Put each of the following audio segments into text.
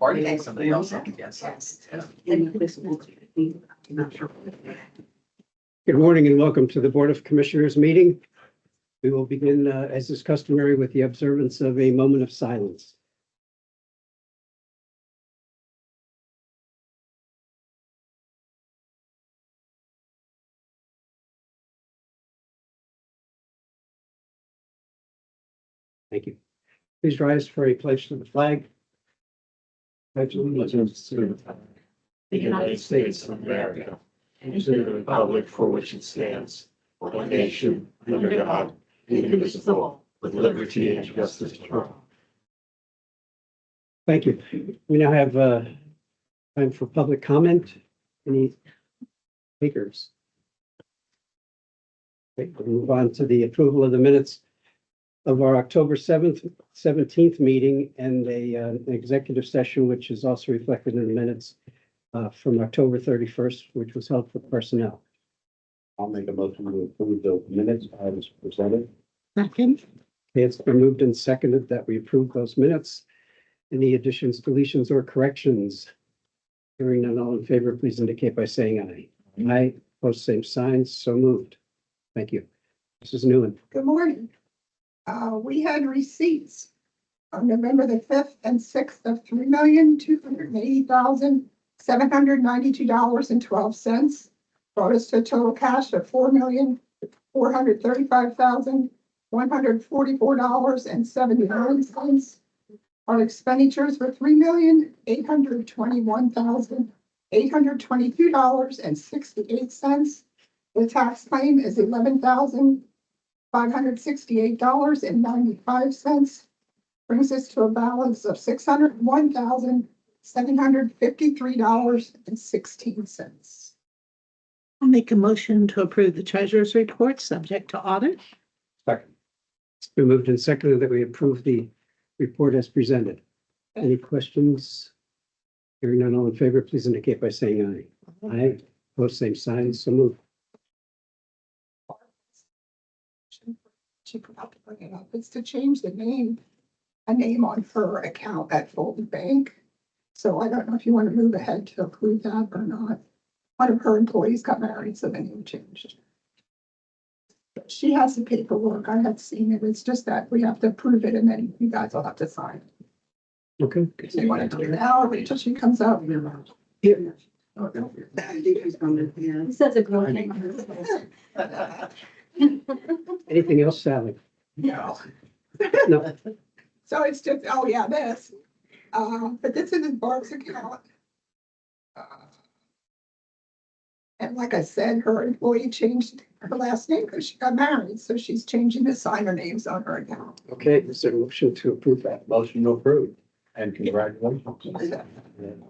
party, somebody else up against us. Yeah. Good morning and welcome to the Board of Commissioners meeting. We will begin, as is customary, with the observance of a moment of silence. Thank you. Please rise for a pledge to the flag. Pledge allegiance to the United States of America, and to the republic for which it stands, one nation, under God, indivisible, with liberty and justice for all. Thank you. We now have time for public comment. Any speakers? Okay, we'll move on to the approval of the minutes of our October 17th meeting and an executive session, which is also reflected in the minutes from October 31st, which was held for personnel. I'll make a motion to approve the minutes as presented. Second. Okay, it's been moved and seconded that we approve those minutes. Any additions, deletions, or corrections? Hearing none, all in favor, please indicate by saying aye. Aye, opposed, same sign, so moved. Thank you. Mrs. Newman. Good morning. We had receipts on November the 5th and 6th of $3,280,792.12. Brought us to a total cash of $4,435,144.79. Our expenditures were $3,821,822.68. The tax claim is $11,568.95, brings us to a balance of $601,753.16. I'll make a motion to approve the treasurer's report subject to audit. Second. It's been moved and seconded that we approve the report as presented. Any questions? Hearing none, all in favor, please indicate by saying aye. Aye, opposed, same sign, so moved. She forgot to bring it up. It's to change a name on her account at Fulton Bank. So I don't know if you want to move ahead to approve that or not. One of her employees got married, so the name changed. She has the paperwork. I had seen it. It's just that we have to approve it and then you guys will have to sign. Okay. So you want to do it now or wait till she comes up? Here. He says it good. Anything else, Sally? No. No. So it's just, oh yeah, this. But this is Barb's account. And like I said, her employee changed her last name because she got married. So she's changing the signer names on her account. Okay, is there a motion to approve that? Motion to approve. And congratulations.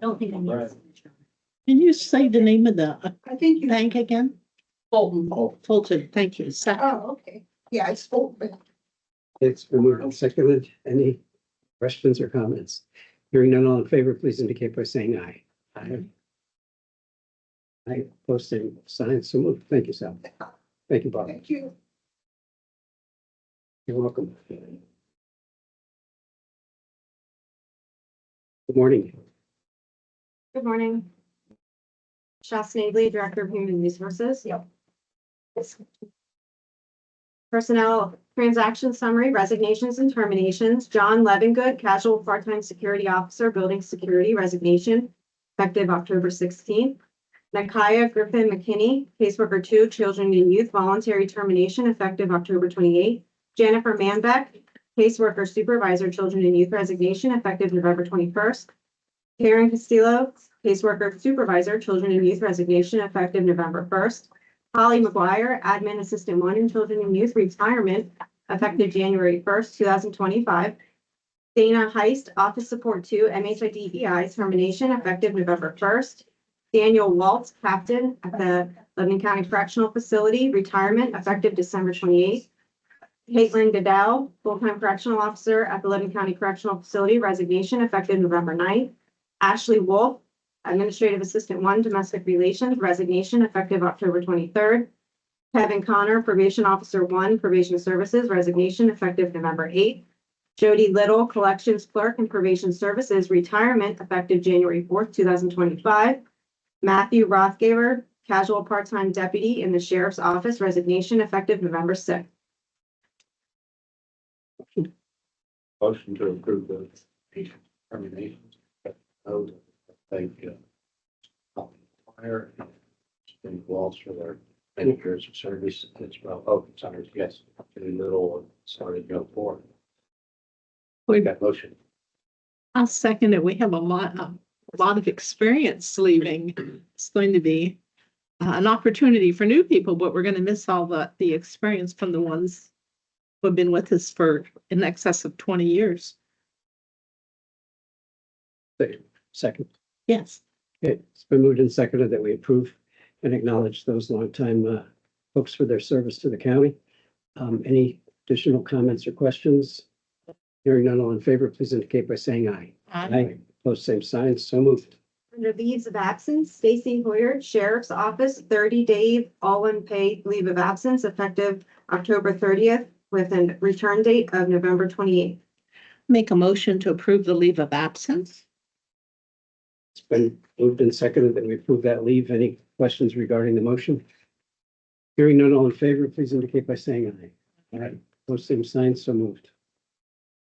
Don't think I need a signature. Can you say the name of the I think you. bank again? Fulton. Fulton, thank you. Second. Oh, okay. Yeah, it's Fulton. It's been moved and seconded. Any questions or comments? Hearing none, all in favor, please indicate by saying aye. Aye. Aye, opposed, same sign, so moved. Thank you, Sal. Thank you, Bob. Thank you. You're welcome. Good morning. Good morning. Shasta Snavely, Director of Human Resources. Yep. Personnel transaction summary, resignations and terminations. John Levingood, casual part-time security officer, building security, resignation, effective October 16th. Nakaya Griffin McKinney, caseworker 2, children and youth, voluntary termination, effective October 28th. Jennifer Manbeck, caseworker supervisor, children and youth, resignation, effective November 21st. Karen Castillo, caseworker supervisor, children and youth, resignation, effective November 1st. Holly McGuire, admin assistant 1 in children and youth, retirement, effective January 1st, 2025. Dana Heist, office support 2, MHIDEI, termination, effective November 1st. Daniel Waltz, captain at the Lebanon County Correctional Facility, retirement, effective December 28th. Caitlin Goodell, full-time correctional officer at the Lebanon County Correctional Facility, resignation, effective November 9th. Ashley Wolf, administrative assistant 1, domestic relations, resignation, effective October 23rd. Kevin Connor, probation officer 1, probation services, resignation, effective November 8th. Jody Little, Collections Clerk and Probation Services, retirement effective January 4th, 2025. Matthew Rothgaber, Casual Part-Time Deputy in the Sheriff's Office, resignation effective November 6th. Motion to approve the terminations. Oh, thank fire and Walsh for their many years of service as well. Oh, sorry, yes, a little sorry to go forward. We got motion. I'll second it. We have a lot of experience leaving. It's going to be an opportunity for new people, but we're going to miss all the experience from the ones who have been with us for in excess of 20 years. Second. Yes. Okay, it's been moved and seconded that we approve and acknowledge those longtime folks for their service to the county. Any additional comments or questions? Hearing none, all in favor, please indicate by saying aye. Aye. Opposed, same sign. So moved. Under leaves of absence, Stacy Hoyer, Sheriff's Office, 30-day all-unpaid leave of absence effective October 30th with a return date of November 28th. Make a motion to approve the leave of absence. It's been moved and seconded that we approve that leave. Any questions regarding the motion? Hearing none, all in favor, please indicate by saying aye. Aye. Opposed, same sign. So moved.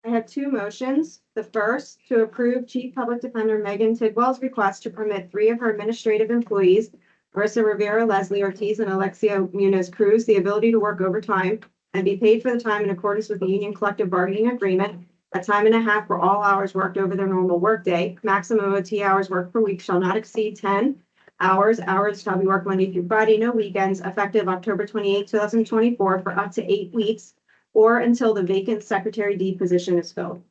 I have two motions. The first, to approve Chief Public Defender Megan Tidwell's request to permit 3 of her administrative employees, Marissa Rivera, Leslie Ortiz, and Alexia Munoz Cruz, the ability to work overtime and be paid for the time in accordance with the union collective bargaining agreement, a time and a half for all hours worked over their normal workday. Maximum OT hours worked per week shall not exceed 10 hours. Hours shall be worked Monday through Friday, no weekends, effective October 28, 2024 for up to 8 weeks or until the vacant Secretary D position is filled.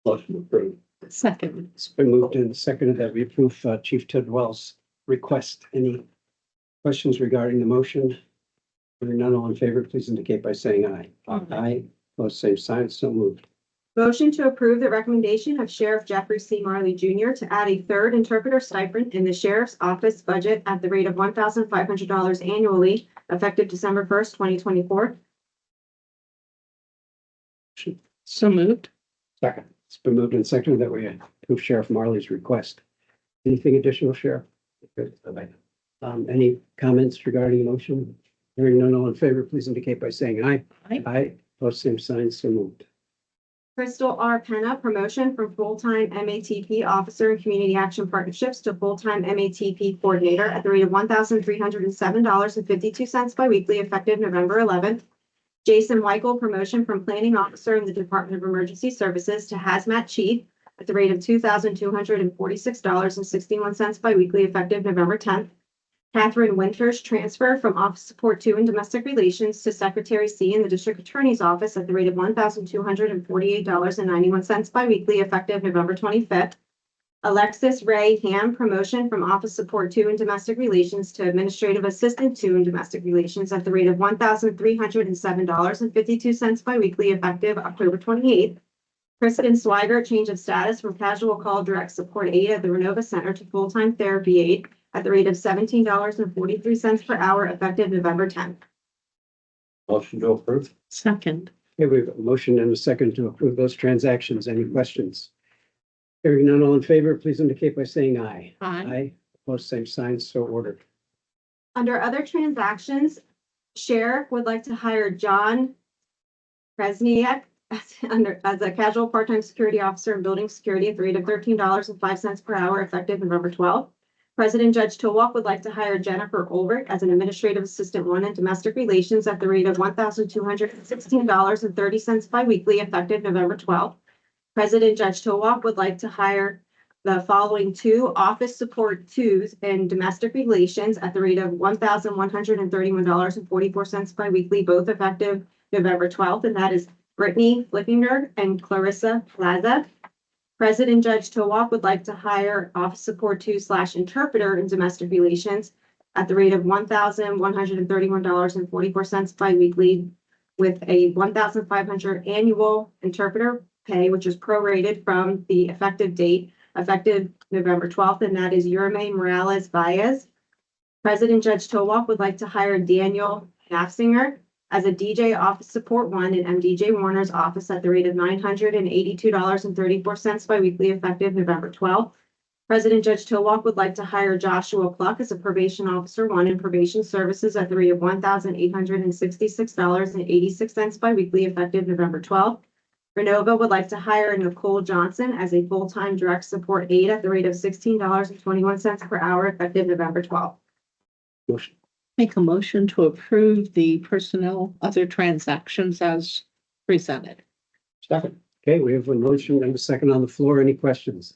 Motion approved. Second. It's been moved and seconded that we approve Chief Tidwell's request. Any questions regarding the motion? Hearing none, all in favor, please indicate by saying aye. Aye. Opposed, same sign. So moved. Motion to approve the recommendation of Sheriff Jeffrey C. Marley Jr. to add a third interpreter stipend in the Sheriff's Office budget at the rate of $1,500 annually, effective December 1st, 2024. So moved. Second. It's been moved and seconded that we approve Sheriff Marley's request. Anything additional, Sheriff? Good. Any comments regarding the motion? Hearing none, all in favor, please indicate by saying aye. Aye. Aye. Opposed, same sign. So moved. Crystal R. Penna, promotion from full-time MATP officer in community action partnerships to full-time MATP coordinator at the rate of $1,307.52 biweekly, effective November 11th. Jason Weichel, promotion from planning officer in the Department of Emergency Services to hazmat chief at the rate of $2,246.61 biweekly, effective November 10th. Catherine Winters, transfer from Office Support 2 in Domestic Relations to Secretary C in the District Attorney's Office at the rate of $1,248.91 biweekly, effective November 25th. Alexis Ray Ham, promotion from Office Support 2 in Domestic Relations to Administrative Assistant 2 in Domestic Relations at the rate of $1,307.52 biweekly, effective October 28th. Kristen Swiger, change of status from casual call direct support aide at the Renova Center to full-time therapy aide at the rate of $17.43 per hour, effective November 10th. Motion to approve. Second. Okay, we have a motion and a second to approve those transactions. Any questions? Hearing none, all in favor, please indicate by saying aye. Aye. Opposed, same sign. So ordered. Under other transactions, Sheriff would like to hire John Kresniak as a casual part-time security officer in building security at the rate of $13.05 per hour, effective November 12th. President Judge Towalk would like to hire Jennifer Ulrich as an administrative assistant 1 in domestic relations at the rate of $1,216.30 biweekly, effective November 12th. President Judge Towalk would like to hire the following 2 office support 2s in domestic relations at the rate of $1,131.44 biweekly, both effective November 12th, and that is Brittany Flickinger and Clarissa Plaza. President Judge Towalk would like to hire office support 2/interpreter in domestic relations at the rate of $1,131.44 biweekly, with a $1,500 annual interpreter pay, which is prorated from the effective date, effective November 12th, and that is Urame Morales Baez. President Judge Towalk would like to hire Daniel Nafsinger as a DJ Office Support 1 in MDJ Warner's office at the rate of $982.34 biweekly effective November 12th. President Judge Towalk would like to hire Joshua Pluck as a Probation Officer 1 in Probation Services at the rate of $1,866.86 biweekly effective November 12th. Renova would like to hire Nicole Johnson as a full-time direct support aide at the rate of $16.21 per hour effective November 12th. Motion. Make a motion to approve the personnel other transactions as presented. Second. Okay, we have a motion and a second on the floor. Any questions?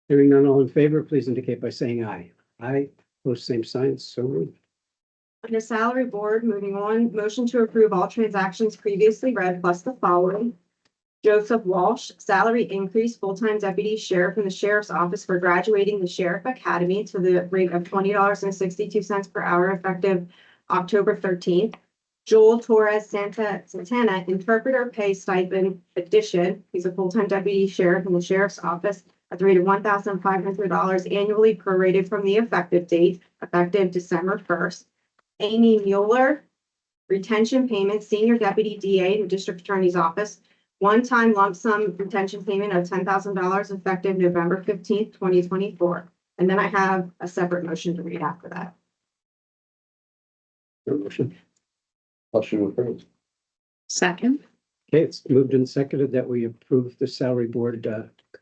Hearing none, all in favor, please indicate by saying aye. Aye, opposed, same sign, so moved. Under Salary Board, moving on, motion to approve all transactions previously read plus the following. Joseph Walsh, salary increase, full-time deputy sheriff in the sheriff's office for graduating the Sheriff Academy to the rate of $20.62 per hour effective October 13th. Joel Torres Santana, interpreter pay stipend addition. He's a full-time deputy sheriff in the sheriff's office at the rate of $1,500 annually prorated from the effective date, effective December 1st. Amy Mueller, retention payment, senior deputy DA in the district attorney's office, one-time lump sum retention payment of $10,000 effective November 15th, 2024. And then I have a separate motion to read after that. Your motion. Motion approved. Second. Okay, it's moved and seconded that we approve the salary board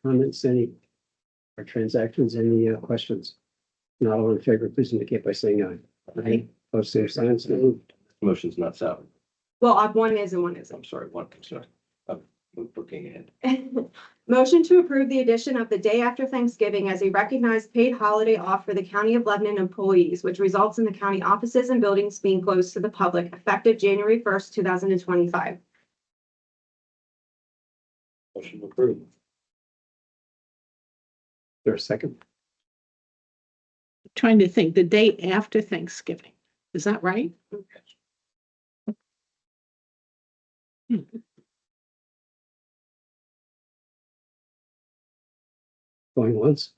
comments, any or transactions, any questions? Not all in favor, please indicate by saying aye. Aye, opposed, same sign, so moved. Motion's not salary. Well, one is and one isn't. I'm sorry, one concern. I'm looking ahead. Motion to approve the addition of the day after Thanksgiving as a recognized paid holiday off for the County of Lebanon employees, which results in the county offices and buildings being closed to the public effective January 1st, 2025. Motion approved. There a second? Trying to think, the day after Thanksgiving. Is that right? Going once?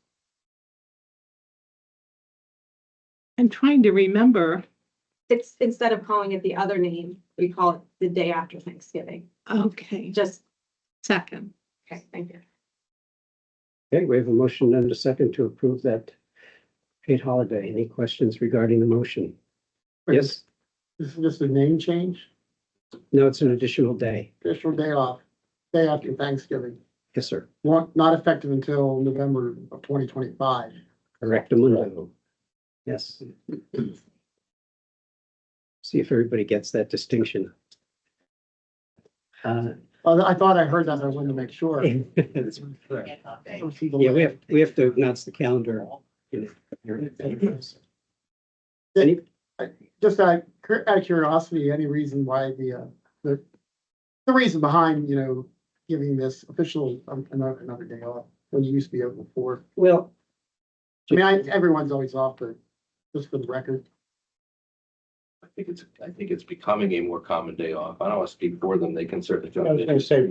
I'm trying to remember. It's instead of calling it the other name, we call it the day after Thanksgiving. Okay, Just, second. okay, thank you. Okay, we have a motion and a second to approve that paid holiday. Any questions regarding the motion? Yes, This is just a name change, no, it's an additional day. official day off, day after Thanksgiving, Yes, sir. not effective until November of 2025. Correctamundo. Yes. See if everybody gets that distinction. I thought I heard that, I wanted to make sure. Yeah, we have to announce the calendar. Any, Just out of curiosity, any reason why the reason behind, giving this official another day off when you used to be able before? well, I mean, everyone's always off, but just for the record. I think it's becoming a more common day off. I don't want to speak for them. They can certainly. I was gonna say, You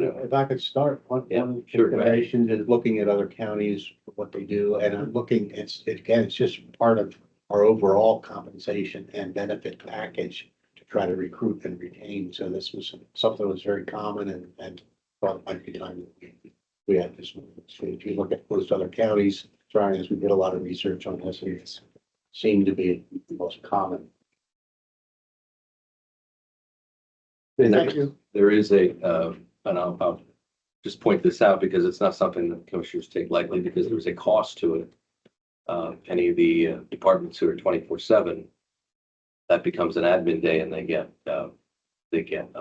know. if I could start, Yeah, one sure, go ahead. consideration is looking at other counties, what they do, and I'm looking, it's just part of our overall compensation and benefit package to try to recruit and retain. So this was something that was very common and thought it might be time that we had this. So if you look at most other counties, trying as we did a lot of research on this, and it seemed to be the most common. And Thank you. there is and I'll just point this out because it's not something that commissioners take lightly because there's a cost to it. Any of the departments who are 24/7, that becomes an admin day and they get a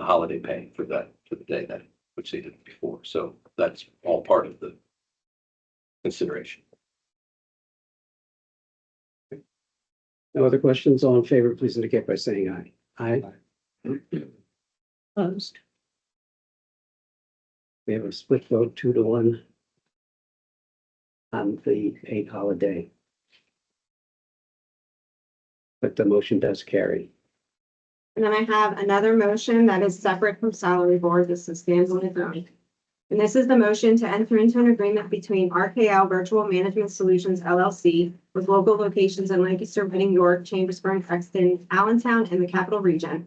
holiday pay for the day that, which they didn't before. So that's all part of the consideration. no other questions? All in favor, please indicate by saying aye. Aye. Opposed. We have a split vote, 2-1 on the paid holiday. But the motion does carry. And then I have another motion that is separate from salary board. This is stands on its own. And this is the motion to enter into an agreement between RKL Virtual Management Solutions LLC with local locations in Lancaster, Reading, York, Chambersburg, Exton, Allentown, and the Capital Region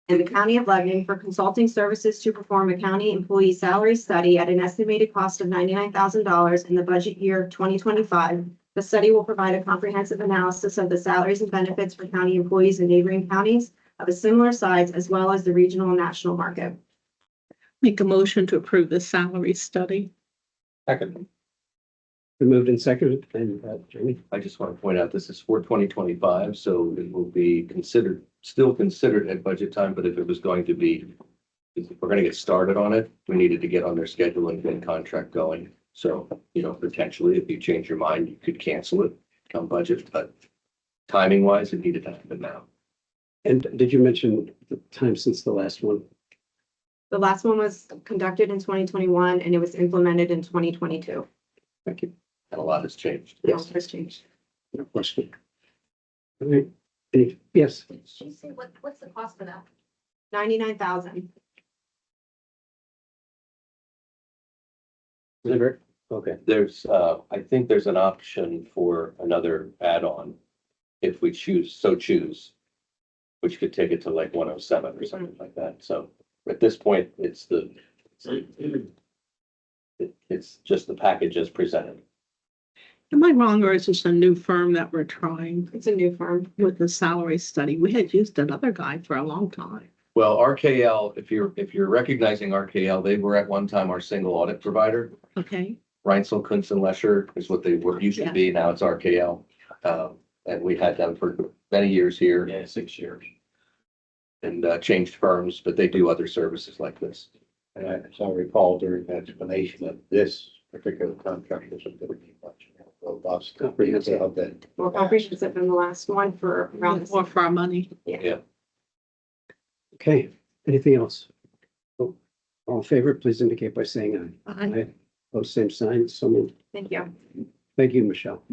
in the county of Lebanon for consulting services to perform a county employee salary study at an estimated cost of $99,000 in the budget year of 2025. The study will provide a comprehensive analysis of the salaries and benefits for county employees in neighboring counties of a similar size, as well as the regional and national market. Make a motion to approve the salary study. Second. Been moved and seconded, and Jamie, I just want to point out, this is for 2025, so it will be considered, still considered at budget time, but if it was going to be, if we're going to get started on it, we needed to get on their schedule and get a contract going. So, potentially, if you change your mind, you could cancel it come budget, but timing wise, it needed to happen now. and did you mention the time since the last one? The last one was conducted in 2021 and it was implemented in 2022. Thank you. And a lot has changed. It also has changed. No question. All right, yes, Did she say what's the cost for that? 99,000. Liver, okay, There's, I think there's an option for another add-on if we choose, which could take it to like 107 or something like that. So at this point, it's just the package as presented. Am I wrong, or is this a new firm that we're trying It's a new firm. with the salary study? We had used another guy for a long time. Well, RKL, if you're recognizing RKL, they were at one time our single audit provider. Okay, Reinsel, Kunz and Lesher is what they were, used to be. Now it's RKL. And we had them for many years here. Yeah, 6 years. And changed firms, but they do other services like this. And as I recall during the explanation that this particular contract isn't going to be much robust. Comprehensive. Of that. More comprehensive than the last one for around the more for our money. okay, anything else? Oh, all in favor, please indicate by saying aye. I Both same sign, so moved. Thank you. Thank you, Michelle.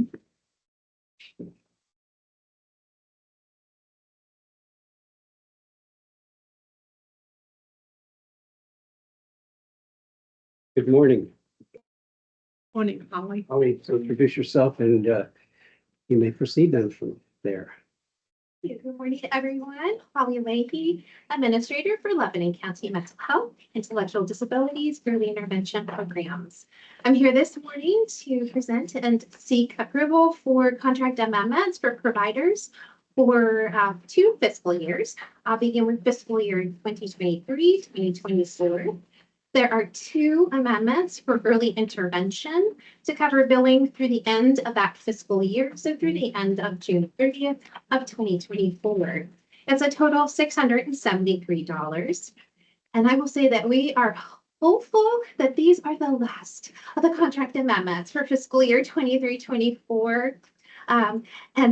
Good morning. Morning, Holly. Holly, so introduce yourself and you may proceed then from there. Good morning, everyone. Holly Leahy, Administrator for Lebanon County Mental Health, Intellectual Disabilities, Early Intervention Programs. I'm here this morning to present and seek approval for contract amendments for providers for 2 fiscal years. I'll begin with fiscal year 2023, 2024. There are 2 amendments for early intervention to cover billing through the end of that fiscal year, so through the end of June 30th of 2024. It's a total of $673. And I will say that we are hopeful that these are the last of the contract amendments for fiscal year 23-24. And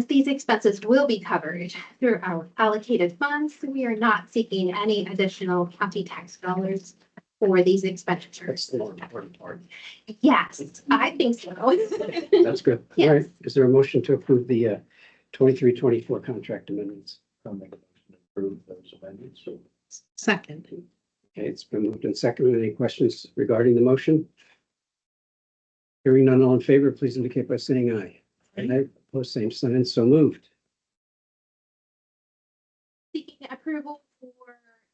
these expenses will be covered through our allocated funds. We are not seeking any additional county tax dollars for these That's expenditures. the more important part. Yes, I think so. That's good. All right, is there a motion to approve the 23-24 contract amendments? I'll make a motion to approve those amendments. So Second. Okay, it's been moved and seconded. Any questions regarding the motion? Hearing none, all in favor, please indicate by saying aye. Aye. Opposed, same sign, so moved. Seeking approval for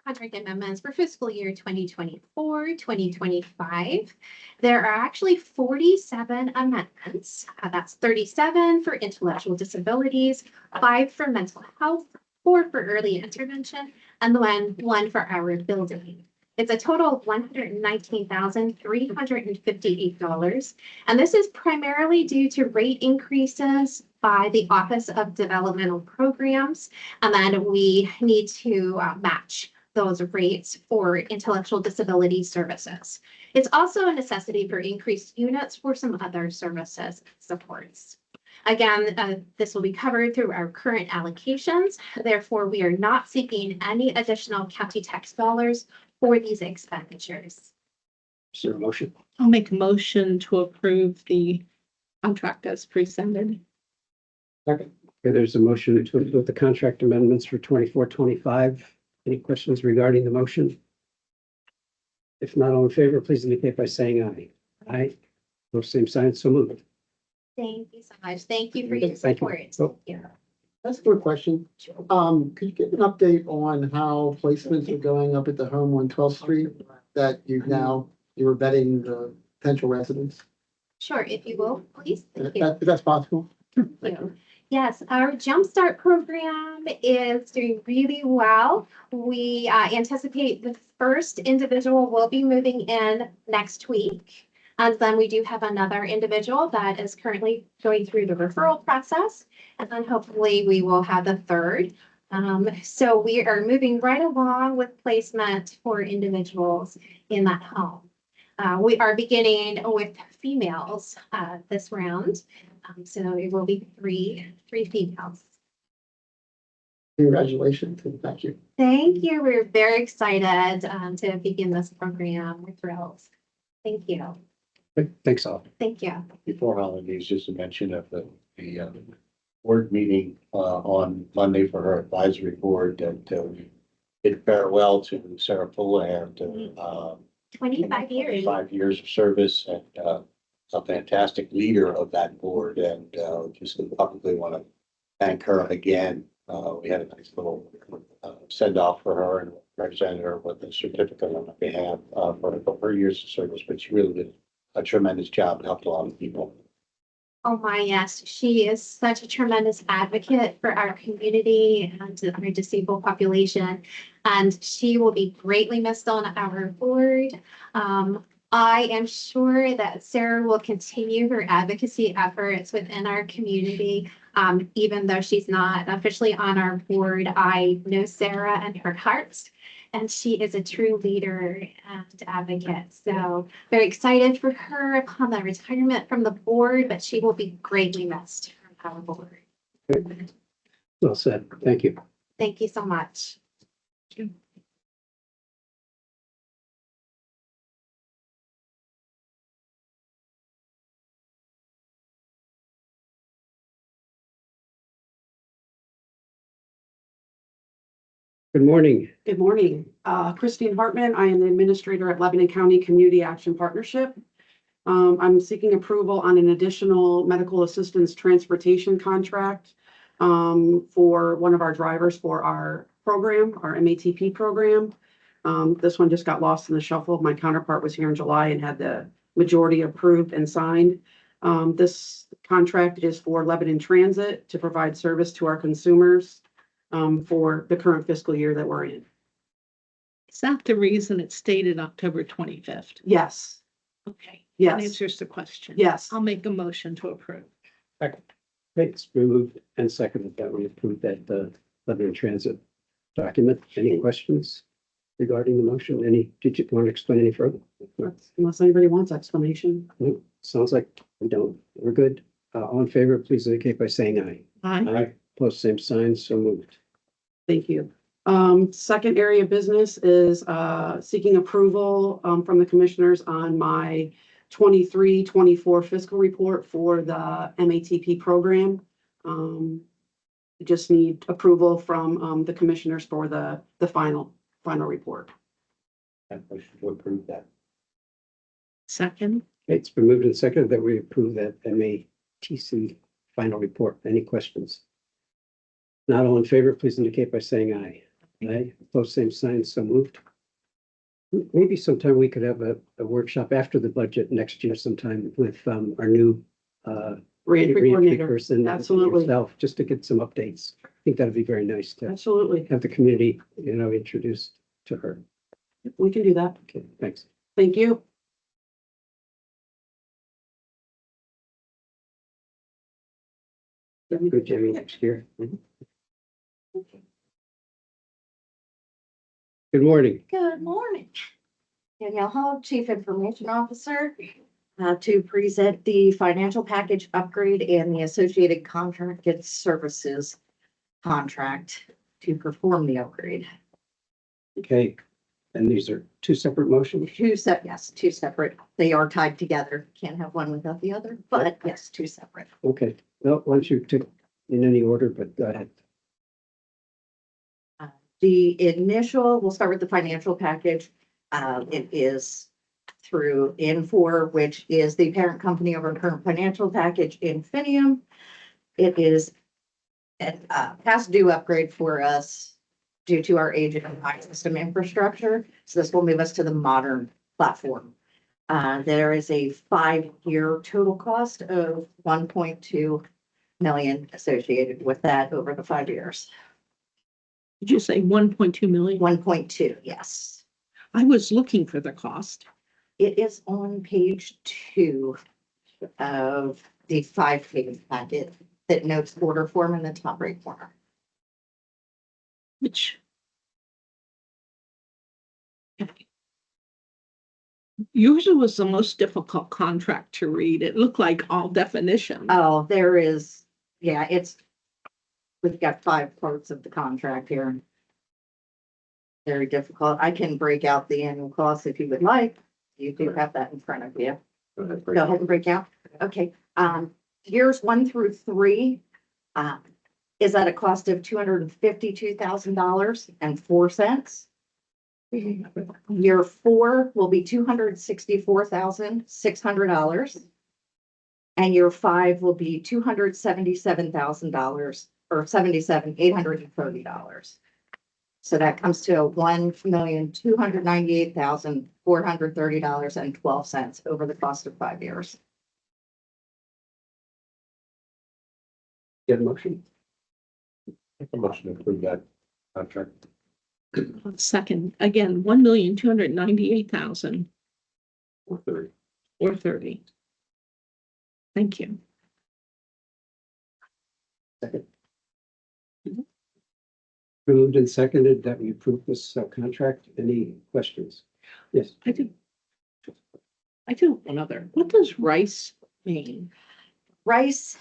contract amendments for fiscal year 2024, 2025. There are actually 47 amendments. That's 37 for intellectual disabilities, 5 for mental health, 4 for early intervention, and the one for our building. It's a total of $119,358. And this is primarily due to rate increases by the Office of Developmental Programs. And then we need to match those rates for intellectual disability services. It's also a necessity for increased units for some other services supports. Again, this will be covered through our current allocations. Therefore, we are not seeking any additional county tax dollars for these expenditures. Is there a motion? I'll make a motion to approve the contract as presented. Okay, there's a motion to approve the contract amendments for 24-25. Any questions regarding the motion? If not, all in favor, please indicate by saying aye. Aye. Both same sign, so moved. Thank you so much. Thank you for your Thank you. support. Oh. Yeah. That's a good question. Could you give an update on how placements are going up at the home on 12th Street that you're vetting the potential residents? Sure, if you will, please. Thank you. If that's possible. Yes, our Jumpstart program is doing really well. We anticipate the first individual will be moving in next week. And then we do have another individual that is currently going through the referral process. And then hopefully we will have the third. So we are moving right along with placement for individuals in that home. We are beginning with females this round. So it will be three females. Congratulations and thank you. Thank you. We're very excited to begin this program. We're thrilled. Thank you. Thanks all. Thank you. Before holidays, just a mention of the board meeting on Monday for her advisory board that we bid farewell to Sarah Fuller and 25 years. 5 years of service and a fantastic leader of that board, and just publicly want to thank her again. We had a nice little send off for her and represented her with a certificate on her behalf for her years of service, but she really did a tremendous job and helped a lot of people. Oh my, yes. She is such a tremendous advocate for our community and our disabled population. And she will be greatly missed on our board. I am sure that Sarah will continue her advocacy efforts within our community. Even though she's not officially on our board, I know Sarah and her heart. And she is a true leader and advocate. So very excited for her upon the retirement from the board, but she will be greatly missed from our board. Well said. Thank you. Thank you so much. Good morning. Good morning. Christine Hartman. I am the administrator at Lebanon County Community Action Partnership. I'm seeking approval on an additional medical assistance transportation contract for one of our drivers for our program, our MATP program. This one just got lost in the shuffle. My counterpart was here in July and had the majority approved and signed. This contract is for Lebanon Transit to provide service to our consumers for the current fiscal year that we're in. Is that the reason it's dated October 25th? Yes, Okay. That yes, answers the question. yes. I'll make a motion to approve. It's been moved and seconded that we approve that Lebanon Transit document. Any questions regarding the motion? Did you want to explain any further? Unless anybody wants explanation. No, sounds like we don't. We're good. All in favor, please indicate by saying aye. Aye. Post same sign, so moved. Thank you. Second area of business is seeking approval from the commissioners on my 23-24 fiscal report for the MATP program. Just need approval from the commissioners for the final report. And motion to approve that. Second. It's been moved and seconded that we approve that MATC final report. Any questions? Not all in favor, please indicate by saying aye. Aye. Post same sign, so moved. Maybe sometime we could have a workshop after the budget next year sometime with our new Reentry coordinator. person. Absolutely. Yourself, just to get some updates. I think that'd be very nice to Absolutely. have the community, introduced to her. We can do that. Okay, thanks. Thank you. Good, Jamie, next year. Good morning. Good morning. Danielle Hogg, Chief Information Officer, to present the financial package upgrade and the associated contracted services contract to perform the upgrade. Okay, and these are two separate motions? Two separate. They are tied together. Can't have one without the other, but yes, two separate. Okay, well, why don't you take in any order, but go ahead. The initial, we'll start with the financial package. It is through Infor, which is the parent company of our current financial package, Infinium. It is and past due upgrade for us due to our age and high system infrastructure. So this will move us to the modern platform. There is a 5-year total cost of 1.2 million associated with that over the 5 years. Did you say 1.2 million? 1.2, yes. I was looking for the cost. It is on page 2 of the 5-page packet that notes order form in the top right corner. Which usually was the most difficult contract to read. It looked like all definition. Oh, there is, yeah, we've got 5 parts of the contract here. Very difficult. I can break out the annual cost if you would like. You do have that in front of you. Go ahead, Go ahead and break out. Okay, years 1 through 3, is at a cost of $252,000.04. Year 4 will be $264,600. And year 5 will be $277,000 or $77,830. So that comes to $1,298,430.12 over the cost of 5 years. Get a motion? Make a motion to approve that contract. Second, again, 1,298,000 or 30. or 30. Thank you. Second. Moved and seconded that we approve this contract. Any questions? Yes. I do have one other. What does rice mean? Rice,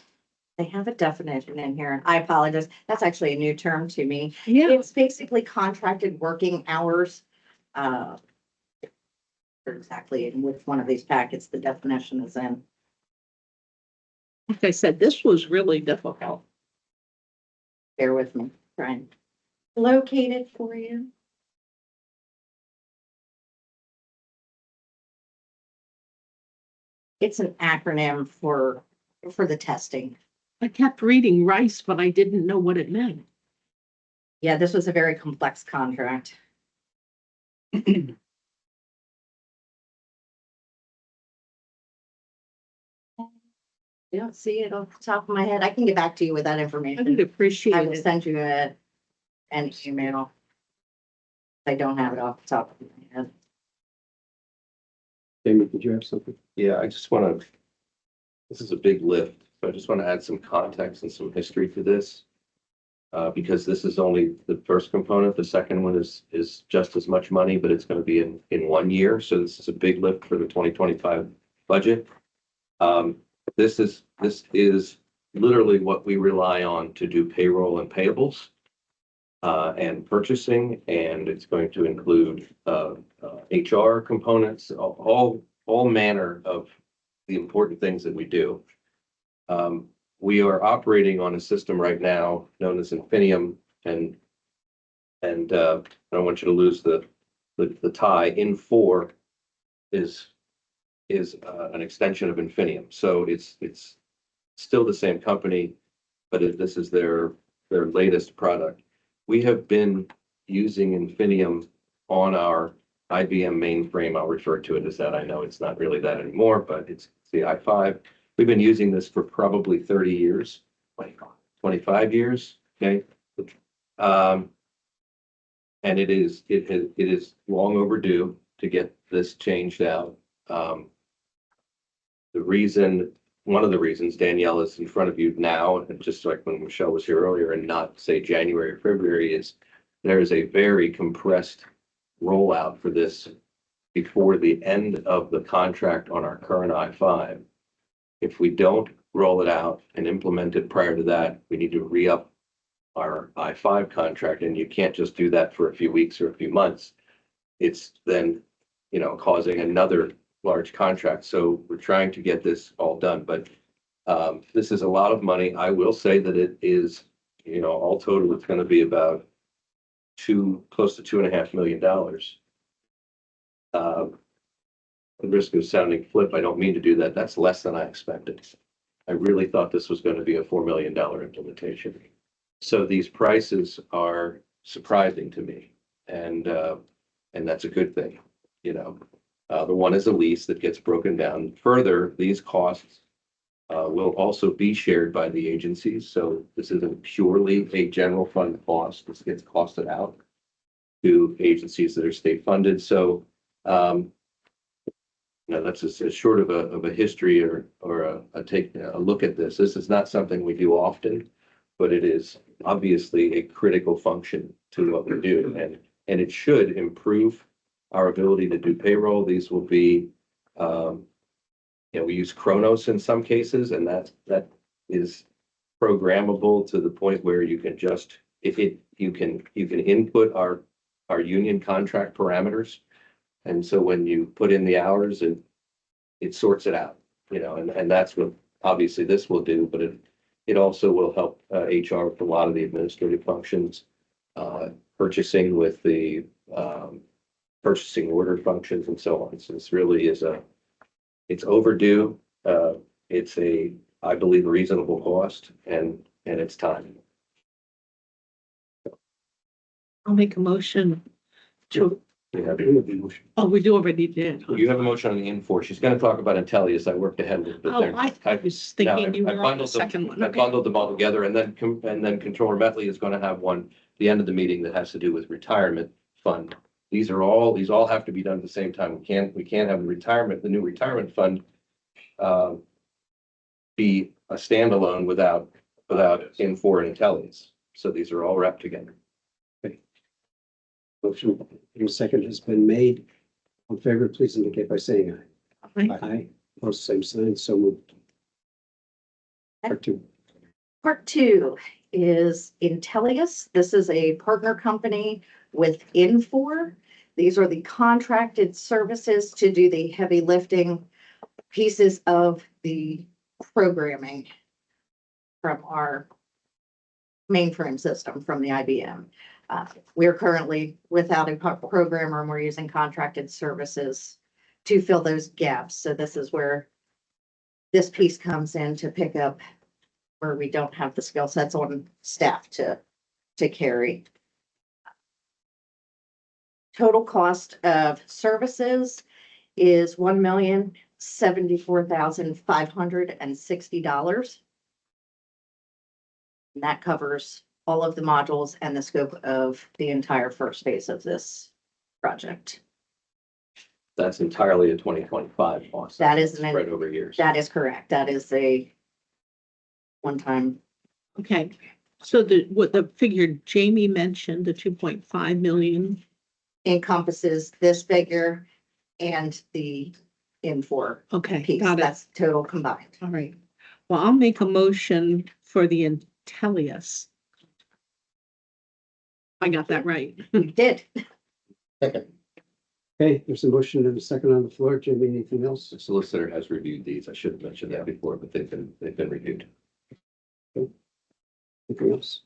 they have a definition in here, and I apologize. That's actually a new term to me. Yeah, It's basically contracted working hours. Exactly in which one of these packets the definition is in. like I said, this was really difficult. Bear with me, try and locate it for you. It's an acronym for the testing. I kept reading rice, but I didn't know what it meant. Yeah, this was a very complex contract. You don't see it off the top of my head. I can get back to you with that I information. would appreciate I will it. send you an email. I don't have it off the top of my head. Jamie, did you have something? Yeah, I just want to, this is a big lift, so I just want to add some context and some history to this. Because this is only the first component. The second one is just as much money, but it's going to be in 1 year. So this is a big lift for the 2025 budget. This is literally what we rely on to do payroll and payables and purchasing, and it's going to include HR components, all manner of the important things that we do. We are operating on a system right now known as Infinium, and I don't want you to lose the tie. In4 is an extension of Infinium, so it's still the same company, but this is their latest product. We have been using Infinium on our IBM mainframe. I'll refer to it as that. I know it's not really that anymore, but it's the i5. We've been using this for probably 30 years, 25 years, okay? And it is long overdue to get this changed out. One of the reasons Danielle is in front of you now, and just like when Michelle was here earlier and not say January or February, is there is a very compressed rollout for this before the end of the contract on our current i5. If we don't roll it out and implement it prior to that, we need to re-up our i5 contract, and you can't just do that for a few weeks or a few months. It's then, causing another large contract. So we're trying to get this all done, but this is a lot of money. I will say that it is, all total, it's going to be about close to $2.5 million. The risk of sounding flip, I don't mean to do that. That's less than I expected. I really thought this was going to be a $4 million implementation. So these prices are surprising to me, and that's a good thing, you know. The one is a lease that gets broken down. Further, these costs will also be shared by the agencies, so this isn't purely a general fund cost. This gets costed out to agencies that are state funded. So, that's as short of a history or a look at this. This is not something we do often, but it is obviously a critical function to what we do, and it should improve our ability to do payroll. These will be, we use Kronos in some cases, and that is programmable to the point where you can just, you can input our union contract parameters. And so when you put in the hours, it sorts it out, and that's what obviously this will do, but it also will help HR with a lot of the administrative functions, purchasing with the purchasing order functions and so on. So this really is it's overdue. It's I believe, a reasonable cost, and it's time. I'll make a motion to, You have we do already did. huh? a motion on the Infor. She's going to talk about Intellius. I worked ahead with it Oh, there. I was thinking you I were on the bundled them- second one. I Okay. bundled them all together, and then Controller Metley is going to have one at the end of the meeting that has to do with retirement fund. These all have to be done at the same time. We can't have the new retirement fund be a standalone without Infor and Intellius. So these are all wrapped together. Motion in second has been made. All in favor, please indicate by saying aye. Aye. Aye. Opposed, same sign, so moved. Part two. Part two is Intellius. This is a partner company with Infor. These are the contracted services to do the heavy lifting pieces of the programming from our mainframe system from the IBM. We're currently without a programmer, and we're using contracted services to fill those gaps. So this is where this piece comes in to pick up where we don't have the skill sets on staff to carry. Total cost of services is $1,074,560. And that covers all of the modules and the scope of the entire first phase of this project. That's entirely a 2025 cost. That is spread over years. That is correct. That is a one-time. Okay, so what the figure Jamie mentioned, the 2.5 million. Encompasses this figure and the Infor Okay, piece. got it. That's total combined. All right. Well, I'll make a motion for the Intellius. I got that right. You did. Okay, there's a motion and a second on the floor. Jamie, anything else? The solicitor has reviewed these. I should have mentioned that before, but they've been reviewed. Anything else?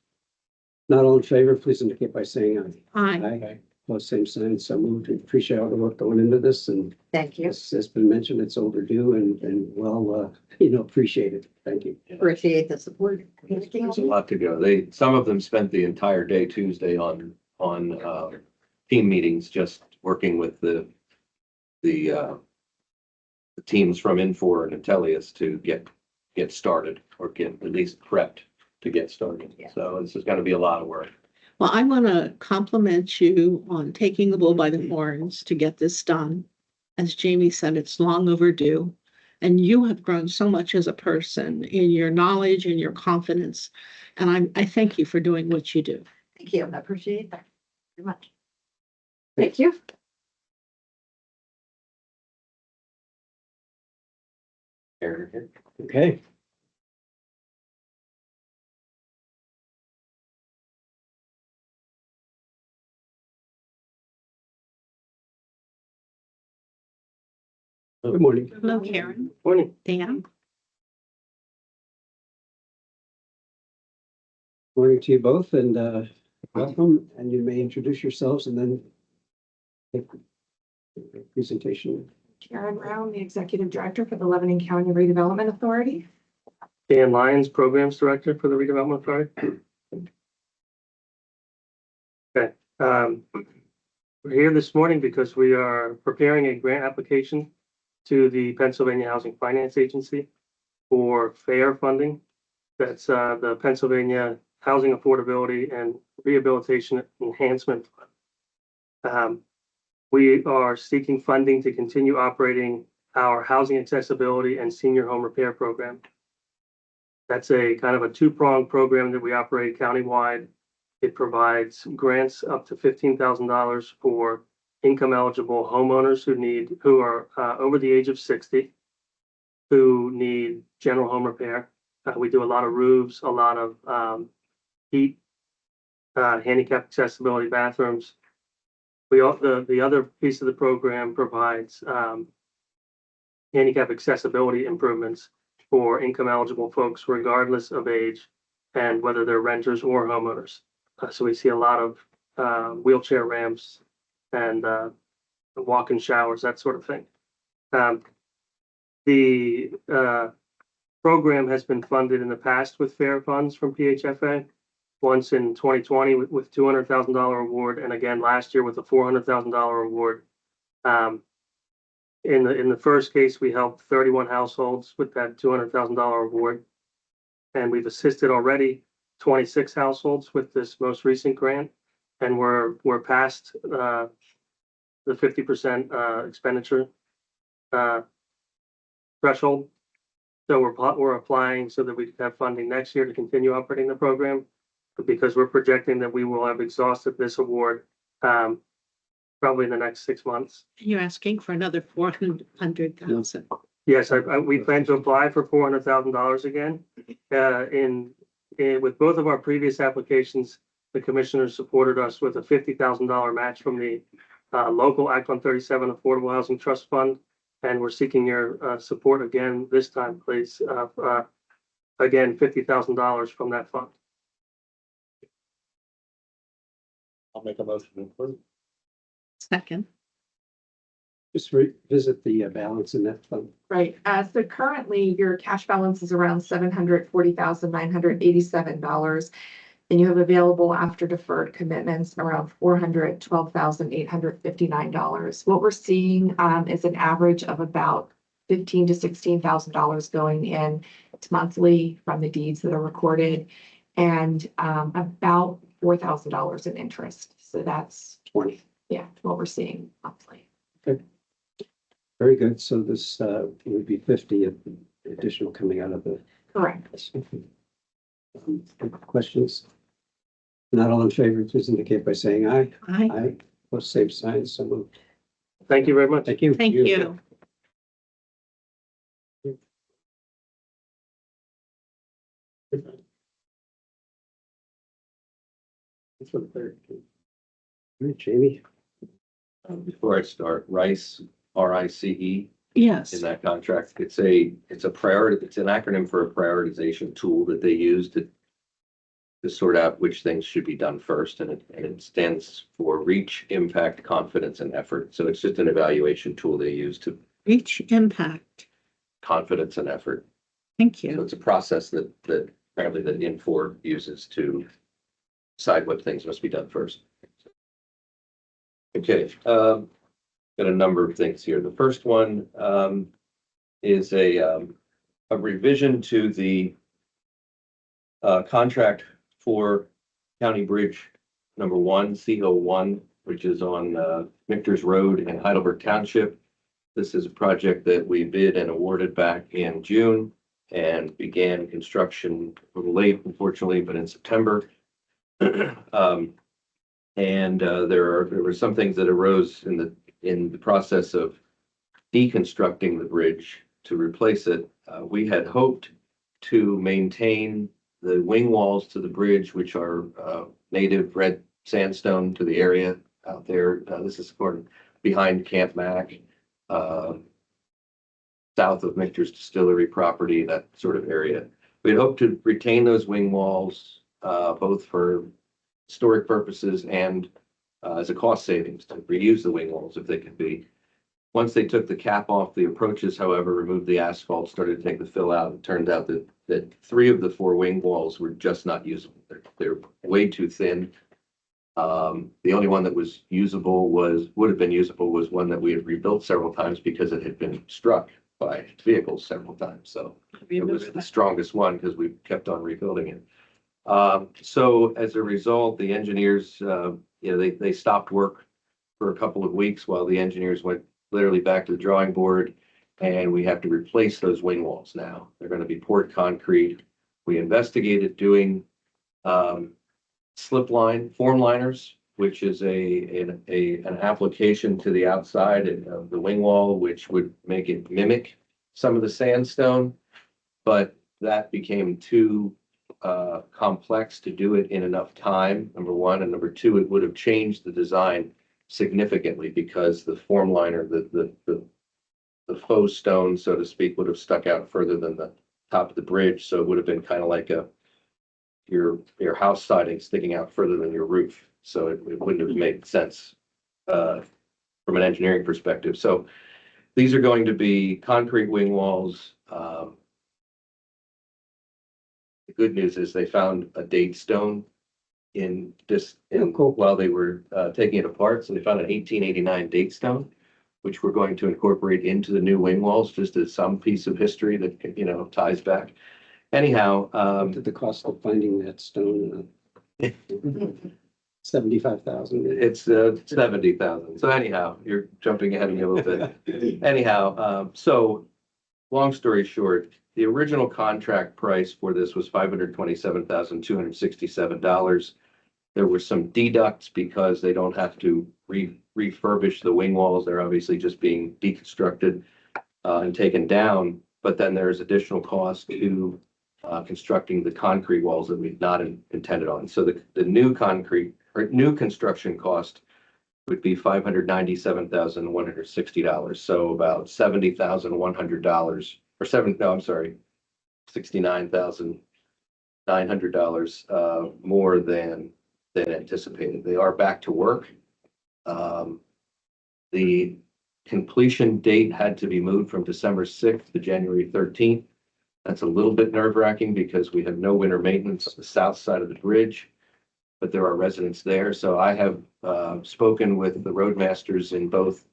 Not all in favor, please indicate by saying aye. Aye. Aye. Opposed, same sign, so moved. We appreciate all the work going into this, and Thank you. as has been mentioned, it's overdue and well, appreciated. Thank you. Appreciate the support. There's a lot to go. Some of them spent the entire day Tuesday on team meetings, just working with the teams from Infor and Intellius to get started or get at least prepped to get started. Yeah. So this is going to be a lot of work. Well, I want to compliment you on taking the bull by the horns to get this done. As Jamie said, it's long overdue. And you have grown so much as a person in your knowledge and your confidence. And I thank you for doing what you do. Thank you. I appreciate that very much. Thank you. Here. Okay. Good morning. Hello, Karen. Morning. Dan. Morning to you both, and welcome, and you may introduce yourselves and then take the presentation. Karen Brown, the Executive Director for the Lebanon County Redevelopment Authority. Dan Lyons, Programs Director for the Redevelopment Authority. We're here this morning because we are preparing a grant application to the Pennsylvania Housing Finance Agency for FAIR funding. That's the Pennsylvania Housing Affordability and Rehabilitation Enhancement Fund. We are seeking funding to continue operating our housing accessibility and senior home repair program. That's a kind of a two-pronged program that we operate countywide. It provides grants up to $15,000 for income eligible homeowners who are over the age of 60, who need general home repair. We do a lot of roofs, a lot of heat, handicap accessibility bathrooms. The other piece of the program provides handicap accessibility improvements for income eligible folks regardless of age and whether they're renters or homeowners. So we see a lot of wheelchair ramps and walk-in showers, that sort of thing. The program has been funded in the past with FAIR funds from PHFA, once in 2020 with $200,000 award, and again last year with a $400,000 award. In the first case, we helped 31 households with that $200,000 award, and we've assisted already 26 households with this most recent grant, and we're past the 50% expenditure threshold. So we're applying so that we can have funding next year to continue operating the program, because we're projecting that we will have exhausted this award probably in the next 6 months. You're asking for another 400,000. Yes, we plan to apply for $400,000 again. With both of our previous applications, the commissioners supported us with a $50,000 match from the local Act 137 Affordable Housing Trust Fund, and we're seeking your support again this time, please. Again, $50,000 from that fund. I'll make a motion to approve. Second. Just revisit the balance in that fund. Right, so currently your cash balance is around $740,987. And you have available after deferred commitments around $412,859. What we're seeing is an average of about $15,000 to $16,000 going in monthly from the deeds that are recorded, and about $4,000 in interest. So that's 20. Yeah, what we're seeing monthly. Very good. So this would be 50 additional coming out of the. Correct. Questions? Not all in favor, please indicate by saying aye. Aye. Aye. Both same signs. So moved. Thank you very much. Thank you. Thank you. That's what they're. All right, Jamie. Before I start, RICE, RICE, Yes. in that contract, it's an acronym for a prioritization tool that they use to sort out which things should be done first, and it stands for reach, impact, confidence, and effort. So it's just an evaluation tool they use to Reach impact. confidence and effort. Thank So you. it's a process that apparently that Infor uses to decide what things must be done first. Okay, got a number of things here. The first one is a revision to the contract for County Bridge number 1, CO1, which is on Michter's Road in Heidelberg Township. This is a project that we bid and awarded back in June and began construction a little late, unfortunately, but in September. There were some things that arose in the process of deconstructing the bridge to replace it. We had hoped to maintain the wing walls to the bridge, which are native red sandstone to the area out there. This is behind Camp Mac, south of Michter's Distillery property, that sort of area. We had hoped to retain those wing walls, both for historic purposes and as a cost savings to reuse the wing walls if they could be. Once they took the cap off the approaches, however, removed the asphalt, started to take the fill out, it turned out that 3 of the 4 wing walls were just not usable. They're way too thin. The only one that was usable would have been usable was one that we had rebuilt several times because it had been struck by vehicles several times. So it was the strongest one because we kept on rebuilding it. So as a result, the engineers, they stopped work for a couple of weeks while the engineers went literally back to the drawing board. And we have to replace those wing walls now. They're going to be poured concrete. We investigated doing slip line, form liners, which is an application to the outside of the wing wall, which would make it mimic some of the sandstone. But that became too complex to do it in enough time, number one. And number two, it would have changed the design significantly because the form liner, the faux stone, so to speak, would have stuck out further than the top of the bridge. So it would have been kind of like your house siding sticking out further than your roof. So it wouldn't have made sense from an engineering perspective. So these are going to be concrete wing walls. The good news is they found a date stone while they were taking it apart. So they found an 1889 date stone, which we're going to incorporate into the new wing walls, just as some piece of history that, ties back. Anyhow, What did the cost of finding that stone? 75,000. it's 70,000. So anyhow, you're jumping ahead of me a little bit. Anyhow, so long story short, the original contract price for this was $527,267. There were some deducts because they don't have to refurbish the wing walls. They're obviously just being deconstructed and taken down. But then there's additional cost to constructing the concrete walls that we've not intended on. So the new concrete or new construction cost would be $597,160. So about $70,100 or $69,900 more than anticipated. They are back to work. The completion date had to be moved from December 6th to January 13th. That's a little bit nerve wracking because we have no winter maintenance on the south side of the bridge, but there are residents there. So I have spoken with the roadmasters in both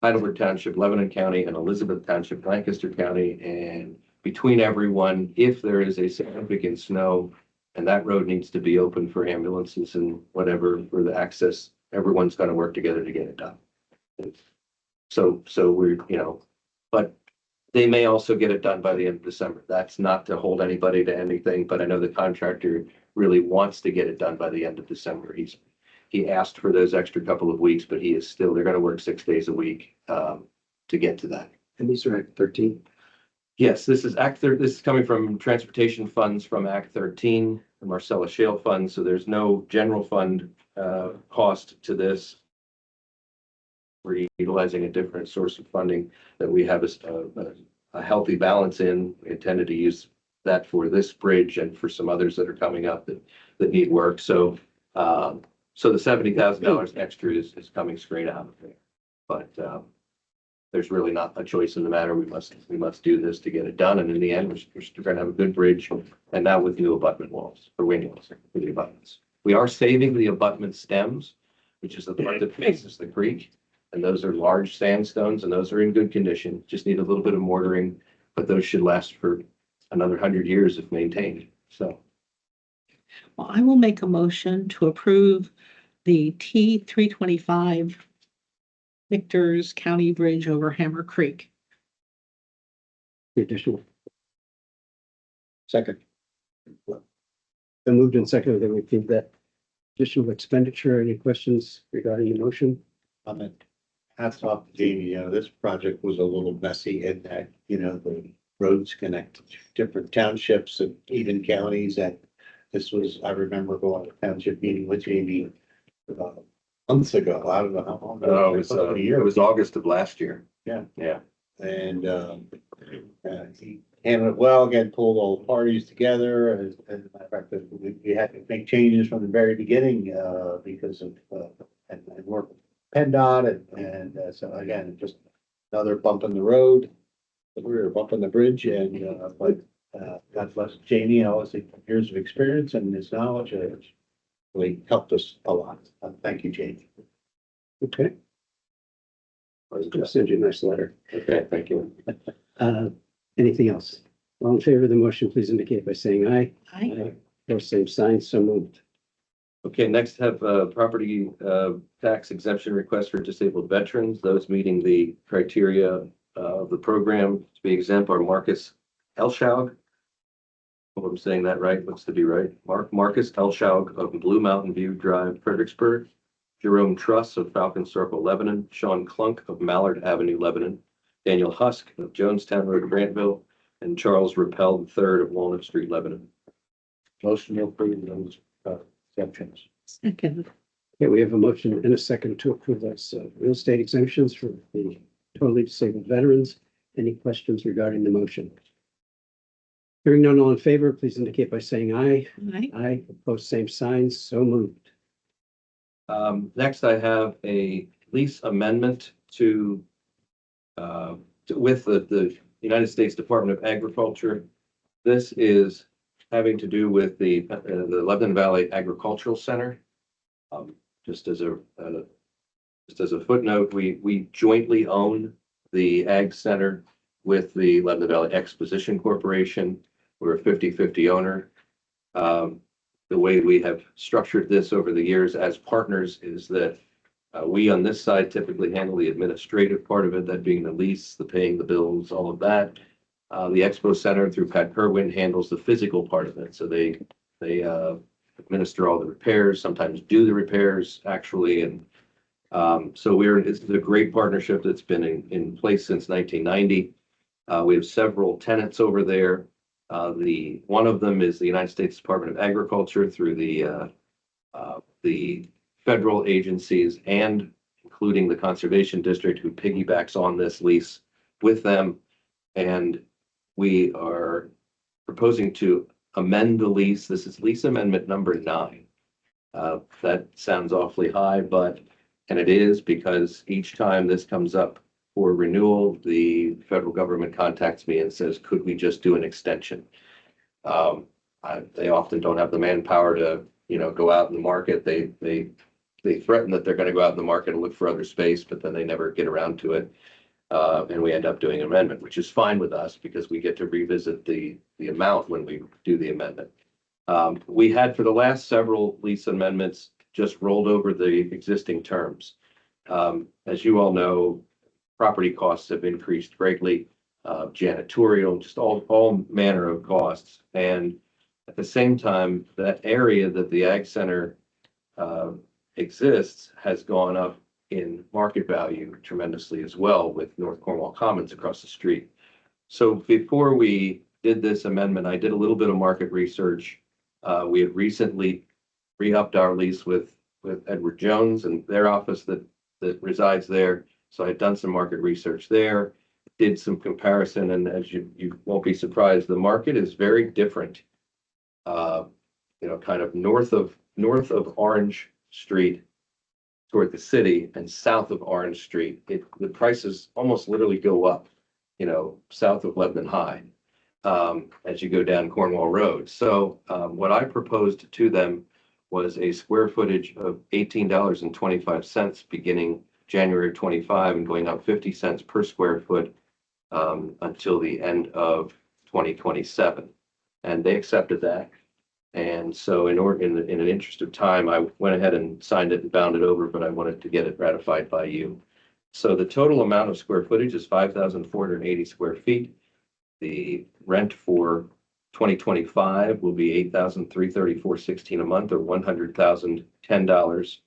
Heidelberg Township, Lebanon County, and Elizabeth Township, Lancaster County. And between everyone, if there is a significant snow and that road needs to be open for ambulances and whatever for the access, everyone's going to work together to get it done. So we're, but they may also get it done by the end of December. That's not to hold anybody to anything, but I know the contractor really wants to get it done by the end of December. He asked for those extra couple of weeks, but they're going to work 6 days a week to get to that. And these are Act 13. Yes, this is this is coming from transportation funds from Act 13, the Marcellus Shale Fund. So there's no general fund cost to this. We're utilizing a different source of funding that we have a healthy balance in. We intended to use that for this bridge and for some others that are coming up that need work. So the $70,000 extra is coming straight out of there. But there's really not a choice in the matter. We must do this to get it done. And in the end, we're going to have a good bridge, and now with new abutment walls or wing walls for the abutments. We are saving the abutment stems, which is the part that faces the creek. And those are large sandstones, and those are in good condition. Just need a little bit of mortaring, but those should last for another 100 years if maintained. So, Well, I will make a motion to approve the T325 Victor's County Bridge over Hammer Creek. The additional. Second. Been moved and seconded that we approve that additional expenditure. Any questions regarding the motion? Comment. Hats off to Jamie. This project was a little messy in that, the roads connect to different townships and even counties. And this was, I remember going to a township meeting with Jamie months ago. I don't know how long. it was August of last year. Yeah. Yeah. And he handled it well, again, pulled all the parties together. As a matter of fact, we had to make changes from the very beginning because of and work with PennDOT and so again, just another bump in the road. We were bumping the bridge but God bless Jamie, obviously years of experience and his knowledge. really helped us a lot. Thank you, Jane. Okay, I'll send you a nice letter. Okay, thank you. Anything else? All in favor of the motion, please indicate by saying aye. Aye. Opposed, same sign, so moved. Okay, next have property tax exemption request for disabled veterans. Those meeting the criteria of the program to be exempt are Marcus Elshaug. Hope I'm saying that right. Looks to be right. Marcus Elshaug of Blue Mountain View Drive, Fredericksburg. Jerome Truss of Falcon Circle, Lebanon. Sean Clunk of Mallard Avenue, Lebanon. Daniel Husk of Jonestown Road, Grantville. And Charles Rappel III of Walnut Street, Lebanon. Motion to approve those exemptions. Second. Okay, we have a motion and a second to approve those real estate exemptions for the totally disabled veterans. Any questions regarding the motion? Hearing none, all in favor, please indicate by saying aye. Aye. Aye, opposed, same signs, so moved. Next, I have a lease amendment with the United States Department of Agriculture. This is having to do with the Lebanon Valley Agricultural Center. Just as a footnote, we jointly own the Ag Center with the Lebanon Valley Exposition Corporation. We're a 50-50 owner. The way we have structured this over the years as partners is that we on this side typically handle the administrative part of it, that being the lease, the paying the bills, all of that. The Expo Center through Pat Kerwin handles the physical part of it. So they administer all the repairs, sometimes do the repairs actually. And so it's a great partnership that's been in place since 1990. We have several tenants over there. One of them is the United States Department of Agriculture through the federal agencies and including the Conservation District, who piggybacks on this lease with them. And we are proposing to amend the lease. This is lease amendment number 9. That sounds awfully high, and it is, because each time this comes up for renewal, the federal government contacts me and says, could we just do an extension? They often don't have the manpower to, go out in the market. They threaten that they're going to go out in the market and look for other space, but then they never get around to it. And we end up doing an amendment, which is fine with us because we get to revisit the amount when we do the amendment. We had, for the last several lease amendments, just rolled over the existing terms. As you all know, property costs have increased greatly, janitorial, just all manner of costs. And at the same time, that area that the Ag Center exists has gone up in market value tremendously as well, with North Cornwall Commons across the street. So before we did this amendment, I did a little bit of market research. We had recently re-upped our lease with Edward Jones and their office that resides there. So I had done some market research there, did some comparison, and as you won't be surprised, the market is very different. Kind of north of Orange Street toward the city and south of Orange Street, the prices almost literally go up, south of Lebanon High, as you go down Cornwall Road. So what I proposed to them was a square footage of $18.25 beginning January 25 and going up 50 cents per square foot until the end of 2027. And they accepted that. And so in an interest of time, I went ahead and signed it and bound it over, but I wanted to get it ratified by you. So the total amount of square footage is 5,480 square feet. The rent for 2025 will be $8,334.16 a month, or $100,010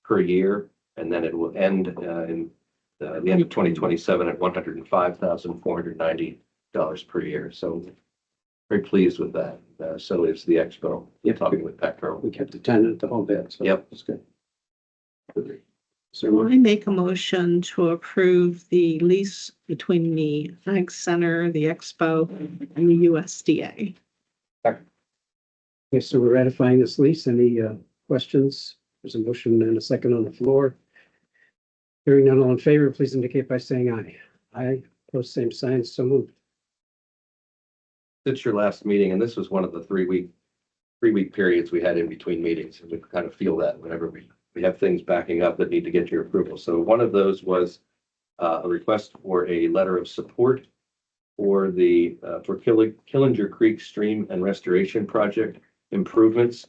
per year. And then it will end in the end of 2027 at $105,490 per year. So very pleased with that. So is the Expo. Yep. Talking with Pat Carroll. We kept the tenant the whole bit, so. Yep. That's good. So I make a motion to approve the lease between the Ag Center, the Expo, and the USDA. okay, so we're ratifying this lease. Any questions? There's a motion and a second on the floor. Hearing none, all in favor, please indicate by saying aye. Aye, opposed, same sign, so moved. It's your last meeting, and this was one of the three 3-week periods we had in between meetings, and we kind of feel that whenever we have things backing up that need to get your approval. So one of those was a request for a letter of support for the Killinger Creek Stream and Restoration Project improvements.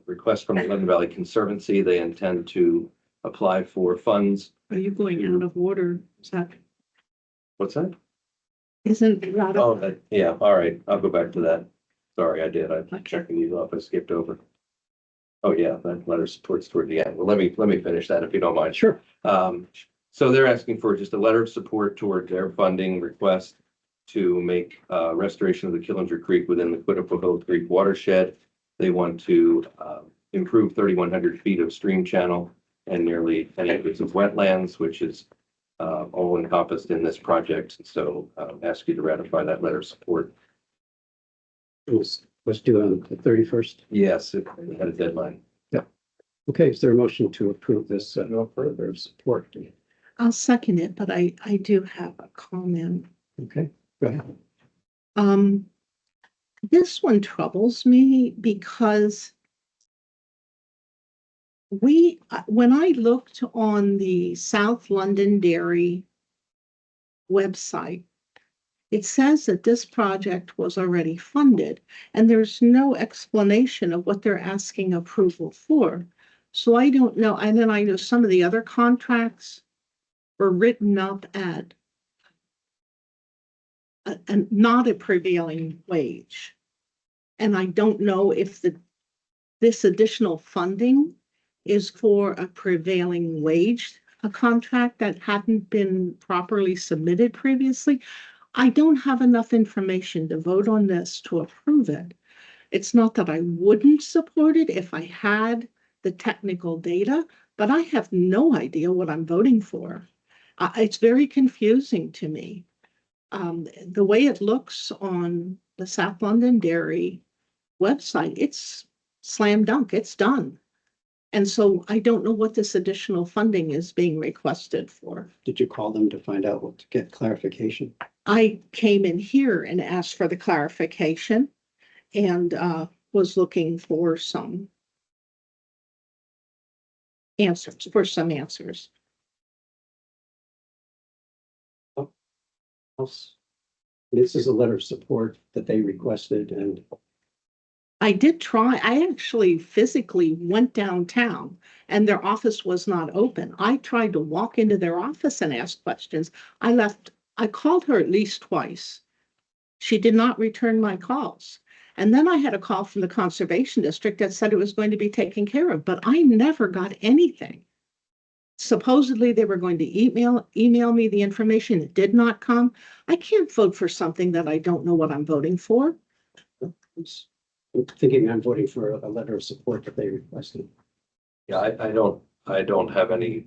Request from the Lebanon Valley Conservancy. They intend to apply for funds. Are you going out of order? Is that, What's that? isn't that? Oh, yeah, all right, I'll go back to that. Sorry, I did. I'm Okay. checking these off. I skipped over. Oh, yeah, that letter supports toward the end. Well, let me finish that if you don't mind. Sure. So they're asking for just a letter of support toward their funding request to make restoration of the Killinger Creek within the Quittipo Creek watershed. They want to improve 3,100 feet of stream channel and nearly 10 acres of wetlands, which is all encompassed in this project. So ask you to ratify that letter of support. It was due on the 31st. Yes, it had a deadline. Okay, is there a motion to approve this no further support? I'll second it, but I do have a comment. Okay, go ahead. This one troubles me because when I looked on the South Londonderry website, it says that this project was already funded, and there's no explanation of what they're asking approval for. So I don't know. And then I know some of the other contracts were written up at not a prevailing wage. And I don't know if this additional funding is for a prevailing wage, a contract that hadn't been properly submitted previously. I don't have enough information to vote on this to approve it. It's not that I wouldn't support it if I had the technical data, but I have no idea what I'm voting for. It's very confusing to me. The way it looks on the South Londonderry website, it's slam dunk, it's done. And so I don't know what this additional funding is being requested for. Did you call them to find out what to get clarification? I came in here and asked for the clarification and was looking for some answers. This is a letter of support that they requested, and I did try. I actually physically went downtown and their office was not open. I tried to walk into their office and ask questions. I called her at least twice. She did not return my calls. And then I had a call from the conservation district that said it was going to be taken care of, but I never got anything. Supposedly they were going to email me the information. It did not come. I can't vote for something that I don't know what I'm voting for. I'm thinking I'm voting for a letter of support that they requested. Yeah, I don't have any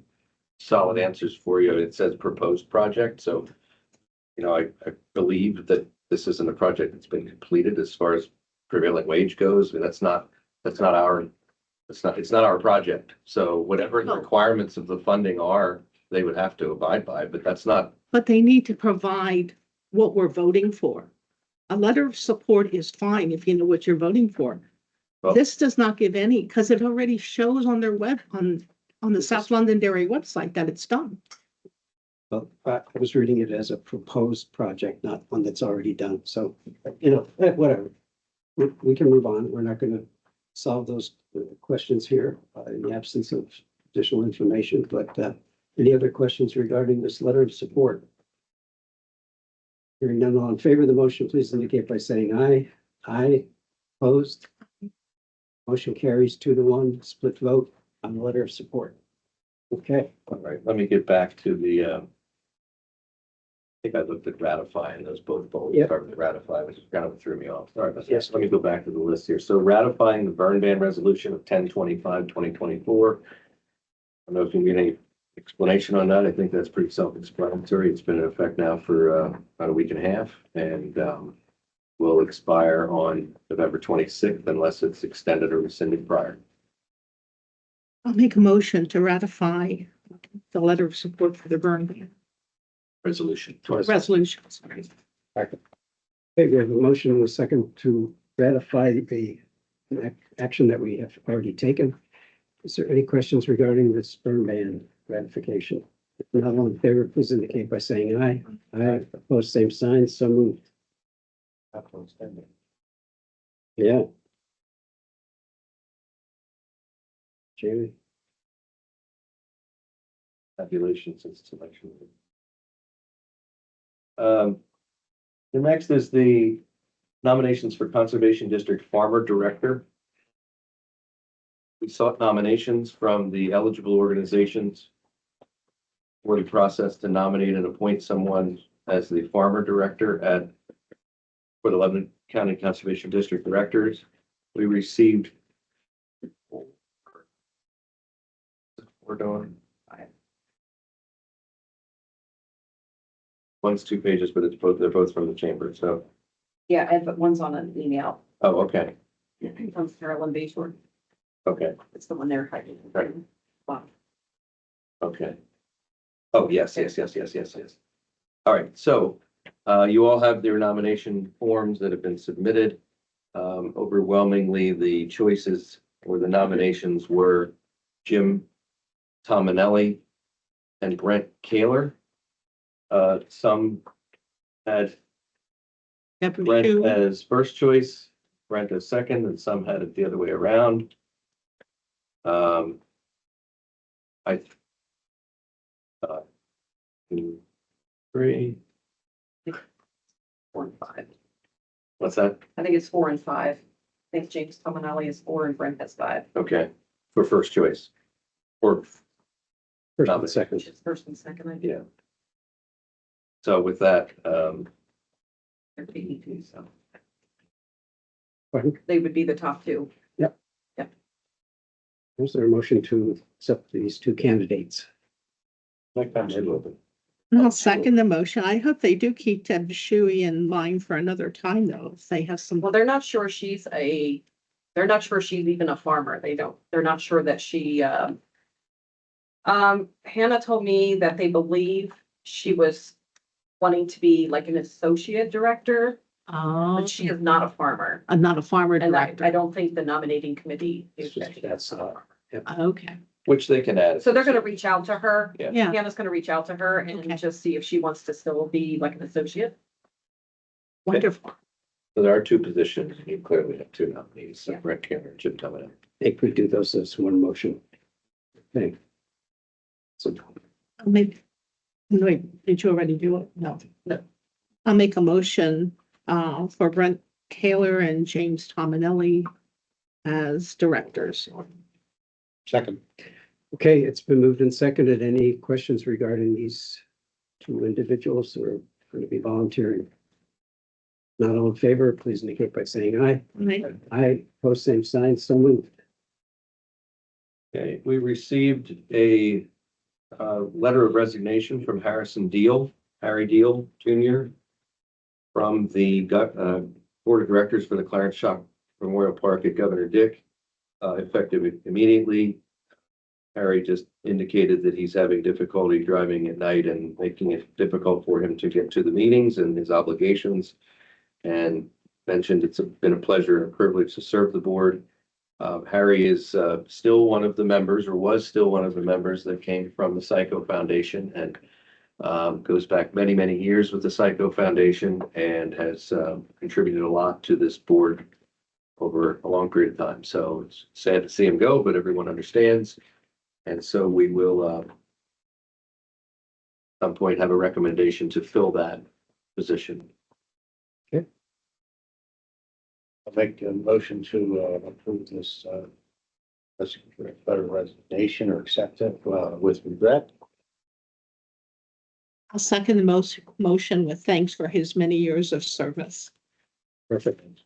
solid answers for you. It says proposed project, so I believe that this isn't a project that's been completed as far as prevailing wage goes. I mean, it's not our project. So whatever the requirements of the funding are, they would have to abide by, but that's not. But they need to provide what we're voting for. A letter of support is fine if you know what you're voting for. Well, this does not give any, because it already shows on their on the South Londonderry website that it's done. Well, I was reading it as a proposed project, not one that's already done. So, whatever. We can move on. We're not going to solve those questions here in the absence of additional information. But any other questions regarding this letter of support? Hearing none, all in favor of the motion, please indicate by saying aye. Aye. Opposed? Motion carries 2-1, split vote on the letter of support. Okay. All right, let me get back to the, I think I looked at ratify and those both Yep. started with ratify, which kind of threw me off. Sorry about Yes. that. Let me go back to the list here. So ratifying the burn ban resolution of 10/25/2024. I don't know if you need any explanation on that. I think that's pretty self-explanatory. It's been in effect now for about a week and a half, and will expire on November 26th unless it's extended or rescinded prior. I'll make a motion to ratify the letter of support for the burn ban Resolution. resolution. Sorry. Okay, we have a motion and a second to ratify the action that we have already taken. Is there any questions regarding this burn ban ratification? If not, all in favor, please indicate by saying aye. Aye, opposed, same sign, so moved. Capital spending. Yeah. Jamie? Tabulation since its election. The next is the nominations for Conservation District Farmer Director. We sought nominations from the eligible organizations for the process to nominate and appoint someone as the Farmer Director for the Lebanon County Conservation District Directors. We received we're doing one's 2 pages, but they're both from the chamber, so, Yeah, and but one's on an email oh, okay, from Carolyn Bayshore. okay, It's the one they're hiding. Right. Wow. okay. Oh, yes. All right, so, you all have their nomination forms that have been submitted. Overwhelmingly, the choices or the nominations were Jim Tominelli and Brent Kaler. Some had Brent Sue. as first choice, Brent as second, and some had it the other way around. I 2, 3. 4 and 5. What's that? I think it's 4 and 5. I think James Tominelli is 4 and Brent has 5. Okay, for first choice. Or, First and second. Which is first and second, I think. yeah. So with that, They're taking 2, so Pardon? they would be the top 2. Is there a motion to accept these two candidates? Like that, maybe open. I'll second the motion. I hope they do keep Deb Shuey in line for another time, though, if they have some. Well, they're not sure she's even a farmer. They're not sure that she, Hannah told me that they believe she was wanting to be like an associate director, but she is not a farmer. I'm not a farmer And I director. don't think the nominating committee It's is. just, that's, Okay, which they can add. So they're gonna reach out to her. Yeah. yeah, Hannah's gonna reach out to her Okay. and just see if she wants to still be like an associate. wonderful. So there are 2 positions. You clearly have 2 nominees, so Yeah. Brent Kaler and Jim Tominelli. I think we do those as one motion. Okay. So Maybe, wait, did you already do it? No. No. I'll make a motion for Brent Kaler and James Tominelli as directors. second. okay, it's been moved and seconded. Any questions regarding these two individuals who are going to be volunteering? Not all in favor, please indicate by saying aye. Right. Aye, post same sign, so moved. Okay, we received a letter of resignation from Harry Deal Jr. from the Board of Directors for the Clarence Shock Memorial Park at Governor Dick, effective immediately. Harry just indicated that he's having difficulty driving at night and making it difficult for him to get to the meetings and his obligations. And mentioned it's been a pleasure and privilege to serve the board. Harry is still one of the members, or was still one of the members that came from the Psycho Foundation, and goes back many, many years with the Psycho Foundation and has contributed a lot to this board over a long period of time. So it's sad to see him go, but everyone understands. And so we will at some point have a recommendation to fill that position. I'll make a motion to approve this letter of resignation or accept it with regret. I'll second the motion with thanks for his many years of service. Perfect.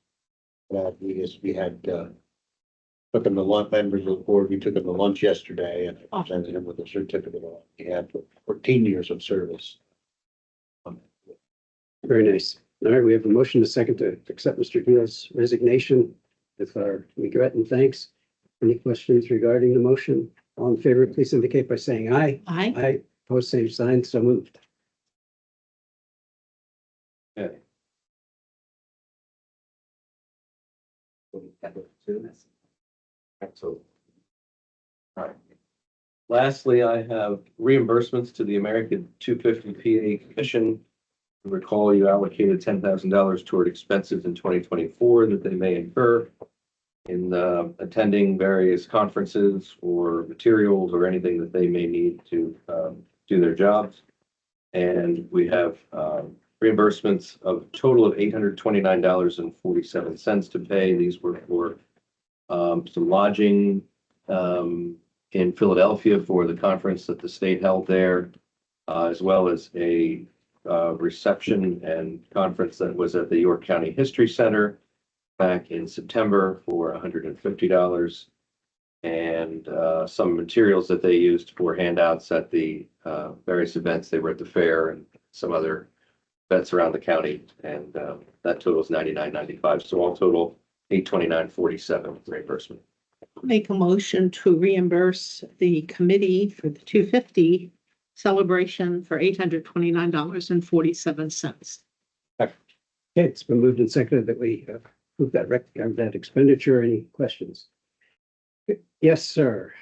We had took him to lunch, members of the board, we took him to lunch yesterday and I presented him with a certificate on. He had 14 years of service. Very nice. All right, we have a motion to second to accept Mr. Deal's resignation with our regret and thanks. Any questions regarding the motion? All in favor, please indicate by saying aye. Aye. Aye, post same sign, so moved. Okay. So, all right. Lastly, I have reimbursements to the American 250 PA Commission. Recall you allocated $10,000 toward expenses in 2024 that they may incur in attending various conferences or materials or anything that they may need to do their jobs. And we have reimbursements of a total of $829.47 to pay. These were for some lodging in Philadelphia for the conference that the state held there, as well as a reception and conference that was at the York County History Center back in September for $150, and some materials that they used for handouts at the various events. They were at the fair and some other events around the county, and that total is $99.95. So all total $829.47 reimbursement. Make a motion to reimburse the committee for the 250 celebration for $829.47. Okay, it's been moved and seconded that we approve that expenditure. Any questions? Yes, sir.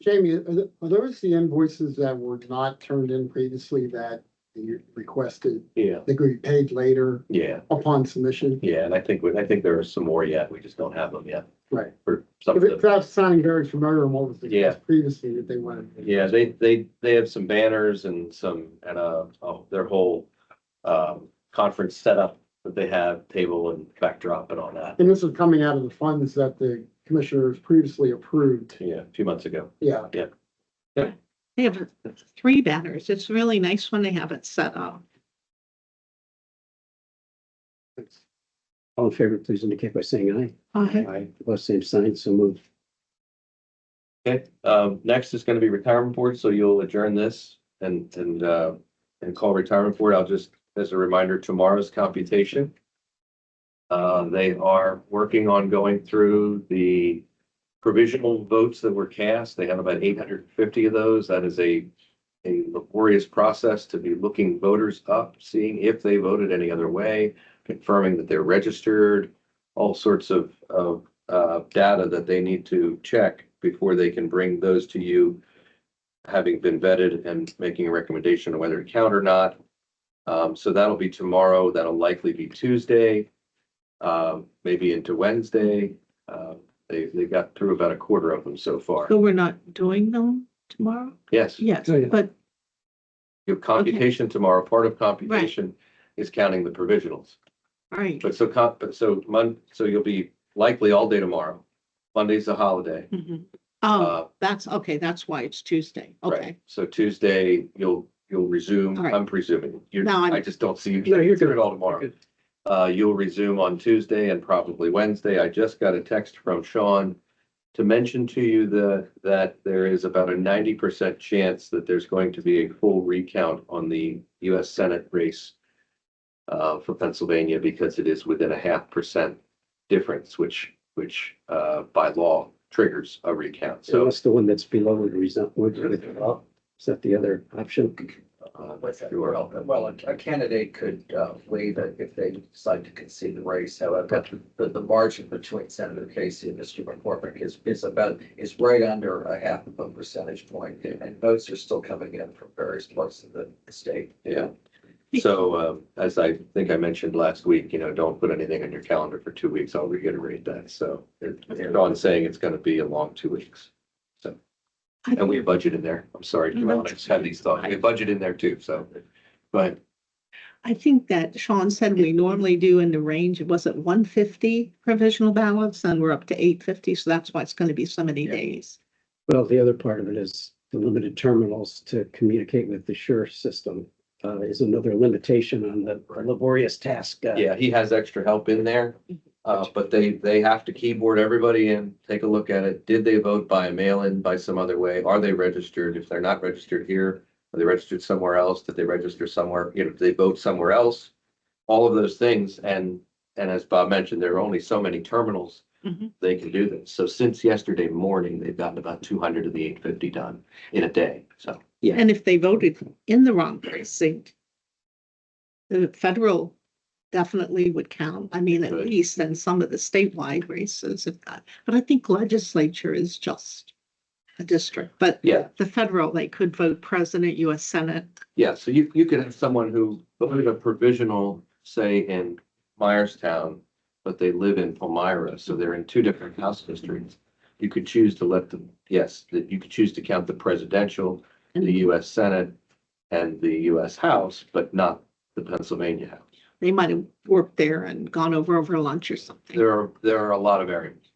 Jamie, are those the invoices that were not turned in previously that you requested? Yeah, They could be paid later yeah, upon submission? yeah. And I think there are some more yet. We just don't have them yet Right. for some of them. That's sounding very familiar on what was Yeah. discussed previously that they wanted. Yeah, they have some banners and their whole conference setup that they have, table and backdrop and all that. And this is coming out of the funds that the commissioners previously approved. Yeah, a few months ago. Yeah. They have 3 banners. It's really nice when they have it set up. All in favor, please indicate by saying aye. Aye. Opposed, same sign, so moved. Okay, next is gonna be retirement board, so you'll adjourn this and call retirement board. I'll just, as a reminder, tomorrow's computation. They are working on going through the provisional votes that were cast. They have about 850 of those. That is a laborious process to be looking voters up, seeing if they voted any other way, confirming that they're registered, all sorts of data that they need to check before they can bring those to you, having been vetted and making a recommendation on whether to count or not. So that'll be tomorrow. That'll likely be Tuesday, maybe into Wednesday. They got through about a quarter of them so far. So we're not doing them tomorrow? Yes, Yes, Oh, yeah. but your computation tomorrow, part of computation is counting the provisionals. all right. But so you'll be likely all day tomorrow. Monday's a holiday. Mhm. Uh, Oh, that's okay. That's why it's Tuesday. Right. Okay. So Tuesday, you'll resume, All right. I'm presuming. No, I just don't see you. No, you're do good. it all tomorrow. Good. You'll resume on Tuesday and probably Wednesday. I just got a text from Sean to mention to you that there is about a 90% chance that there's going to be a full recount on the US Senate race for Pennsylvania, because it is within a 0.5% difference, which by law triggers a recount. So So that's the one that's below the result. Is that the other option? What's that? Sure. Well, a candidate could waive it if they decide to concede the race. However, the margin between Senator Casey and Mr. McCormick is right under a 0.5 percentage point, and votes are still coming in from various parts of the state. yeah. So as I think I mentioned last week, don't put anything on your calendar for 2 weeks. I'll reiterate that. So Sean's saying it's going to be a long 2 weeks. So, and we have budget in there. I'm sorry, Joanne, I just had these thoughts. We have budget in there too. So, but I think that Sean said we normally do in the range, was it 150 provisional ballots, and we're up to 850, so that's why it's going to be so many days. Well, the other part of it is the limited terminals to communicate with the Sure system is another limitation on the laborious task. yeah, he has extra help in there. But they have to keyboard everybody in, take a look at it. Did they vote by a mail-in, by some other way? Are they registered? If they're not registered here, are they registered somewhere else? Did they register somewhere? Did they vote somewhere else? All of those things. And as Bob mentioned, there are only so many terminals Mhm. they can do this. So since yesterday morning, they've gotten about 200 of the 850 done in a day. So And if they voted in the wrong precinct, the federal definitely would count. I mean, at Good. least in some of the statewide races, if that, but I think legislature is just a district, but Yeah, the federal, they could vote president, US Senate. yeah. So you could have someone who voted a provisional, say, in Myerstown, but they live in Palmyra, so they're in two different House districts. You could choose to let them, yes, that you could choose to count the presidential, the US Senate, and the US House, but not the Pennsylvania House. They might have worked there and gone over lunch or something. There are a lot of variables.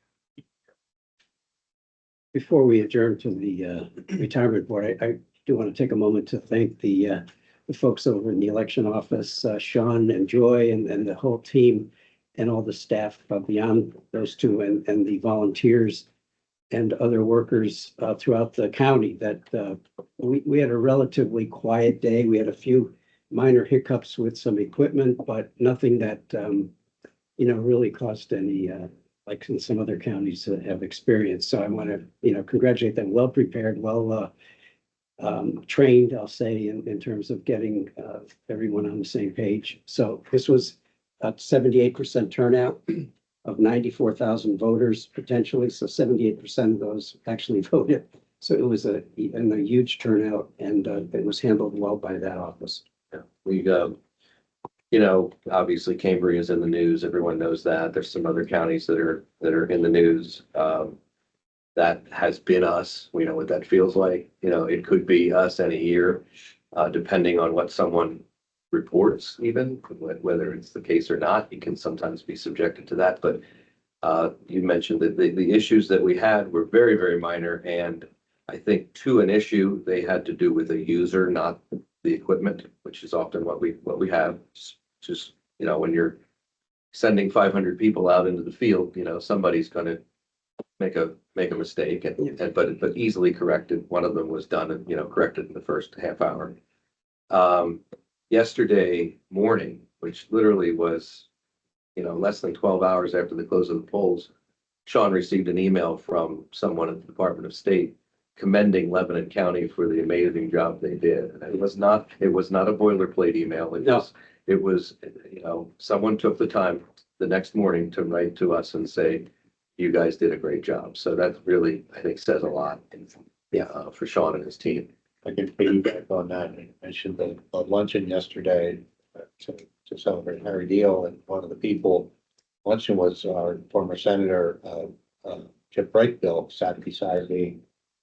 Before we adjourn to the retirement board, I do want to take a moment to thank the folks over in the election office, Sean and Joy and the whole team and all the staff beyond those two and the volunteers and other workers throughout the county that we had a relatively quiet day. We had a few minor hiccups with some equipment, but nothing that really caused any like in some other counties that have experienced. So I want to, congratulate them. Well prepared, well trained, I'll say, in terms of getting everyone on the same page. So this was a 78% turnout of 94,000 voters potentially. So 78% of those actually voted. So it was a huge turnout, and it was handled well by that office. Yeah. We obviously Cambria is in the news. Everyone knows that. There's some other counties that are in the news. That has been us. We know what that feels like. It could be us any year, depending on what someone reports, even whether it's the case or not. You can sometimes be subjected to that. But you mentioned that the issues that we had were very, very minor. And I think to an issue, they had to do with a user, not the equipment, which is often what we have. Just when you're sending 500 people out into the field, somebody's going to make a mistake, but easily corrected. One of them was done and corrected in the first half hour. Yesterday morning, which literally was less than 12 hours after the close of the polls, Sean received an email from someone at the Department of State commending Lebanon County for the amazing job they did. And it was not a boilerplate email. It was someone took the time the next morning to write to us and say, you guys did a great job. So that really, I think, says a lot for Sean and his team. I can piggyback on that. I mentioned the luncheon yesterday to celebrate Harry Deal, and one of the people luncheon was our former Senator Chip Brightbill sat beside me,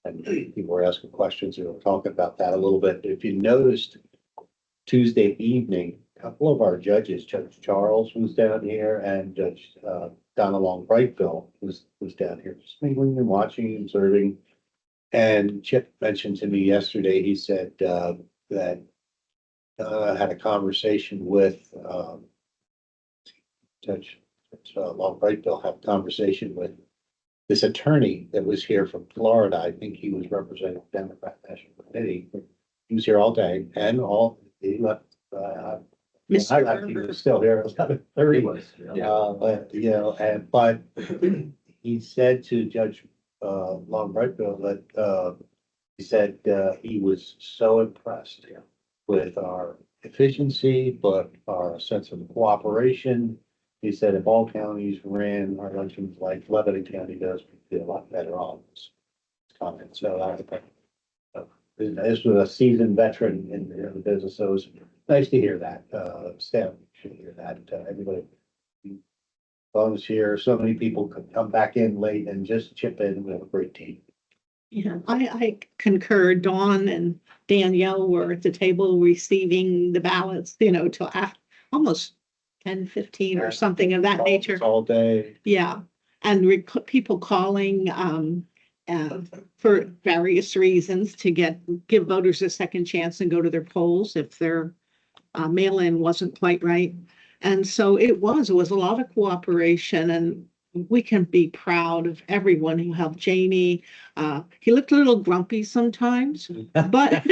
and people were asking questions. We were talking about that a little bit. If you noticed, Tuesday evening, a couple of our judges, Judge Charles was down here, and Judge Donna Long Brightbill was down here, just mingling and watching and observing. And Chip mentioned to me yesterday, he said that had a conversation with Judge Long Brightbill, had a conversation with this attorney that was here from Florida. I think he was representing the Democrat National Committee. He was here all day and he left. Mr. I think he was still here. It was kind of 30. But he said to Judge Long Brightbill that he said he was so impressed with our efficiency, but our sense of cooperation. He said if all counties ran our elections like Lebanon County does, we'd be a lot better off. Comment. So this was a seasoned veteran in the business, so it was nice to hear that. Staff should hear that. Everybody volunteer. So many people could come back in late and just chip in. We have a great team. Yeah, I concur. Dawn and Danielle were at the table receiving the ballots, till almost 10:15 or something of that nature. All day. Yeah, and people calling for various reasons to give voters a second chance and go to their polls if their mail-in wasn't quite right. And so it was a lot of cooperation, and we can be proud of everyone who helped. Jamie, he looked a little grumpy sometimes, but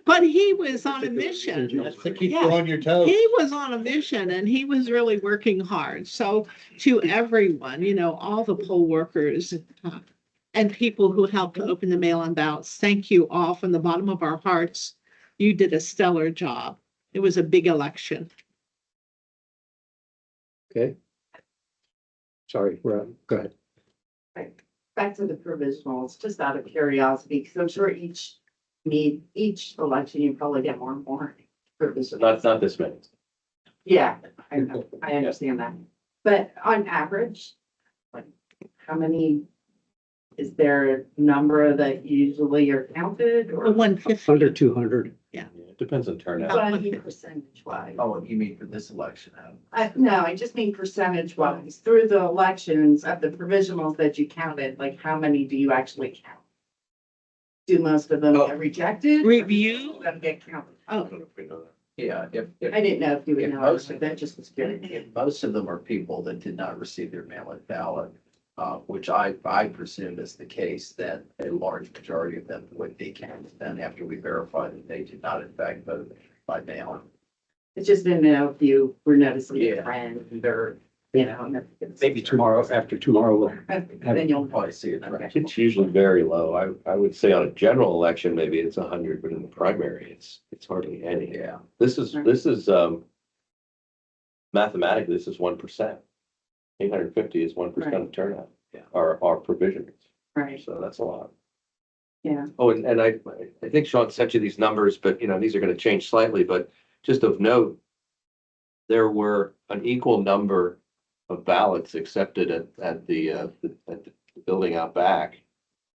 but he was on a mission. Just to keep you on your toes. He was on a mission and he was really working hard. So to everyone, all the poll workers and people who helped to open the mail-in ballots, thank you all from the bottom of our hearts. You did a stellar job. It was a big election. Okay. Sorry, go ahead. Back to the provisionals, just out of curiosity, because I'm sure each election, you probably get more and more provisionals. Not this many. Yeah, I know, I understand that. But on average, like, how many, is there a number that usually are counted or? 150. Under 200. It depends on turnout. What I mean percentage wise? Oh, you mean for this election? No, I just mean percentage wise, through the elections of the provisionals that you counted, like how many do you actually count? Do most of them get rejected? Review? Or them get counted? Oh, Yeah, I didn't know if you would If know, most that just was curious. if most of them are people that did not receive their mail-in ballot, which I presume is the case, then a large majority of them would be counted then after we verify that they did not in fact vote by mail. I just didn't know if you were noticing a Yeah. trend or, you know. Maybe tomorrow, after tomorrow, we'll Then you'll Probably see it. It's usually very low. I would say on a general election, maybe it's 100, but in the primary, it's hardly any. Yeah. This is mathematically, this is 1%. 850 is 1% of turnout. Yeah. Our provisions. Right, So that's a lot. yeah. Oh, and I think Sean sent you these numbers, but these are going to change slightly, but just of note, there were an equal number of ballots accepted at the building out back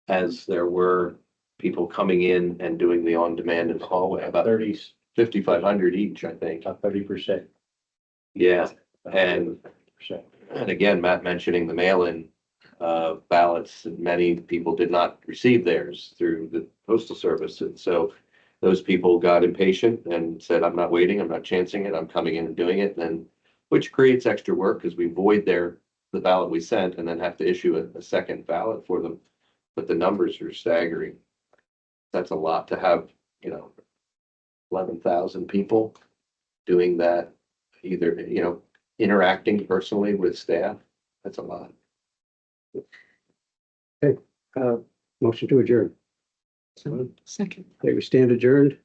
as there were people coming in and doing the on-demand in the hallway, about 5,500 each, I think. 30%. Yeah, and again, Matt mentioning the mail-in ballots, and many people did not receive theirs through the postal service. And so those people got impatient and said, I'm not waiting, I'm not chancing it, I'm coming in and doing it. And which creates extra work because we void the ballot we sent and then have to issue a second ballot for them. But the numbers are staggering. That's a lot to have, 11,000 people doing that, either, interacting personally with staff. That's a lot. Motion to adjourn. second. Okay, we stand adjourned.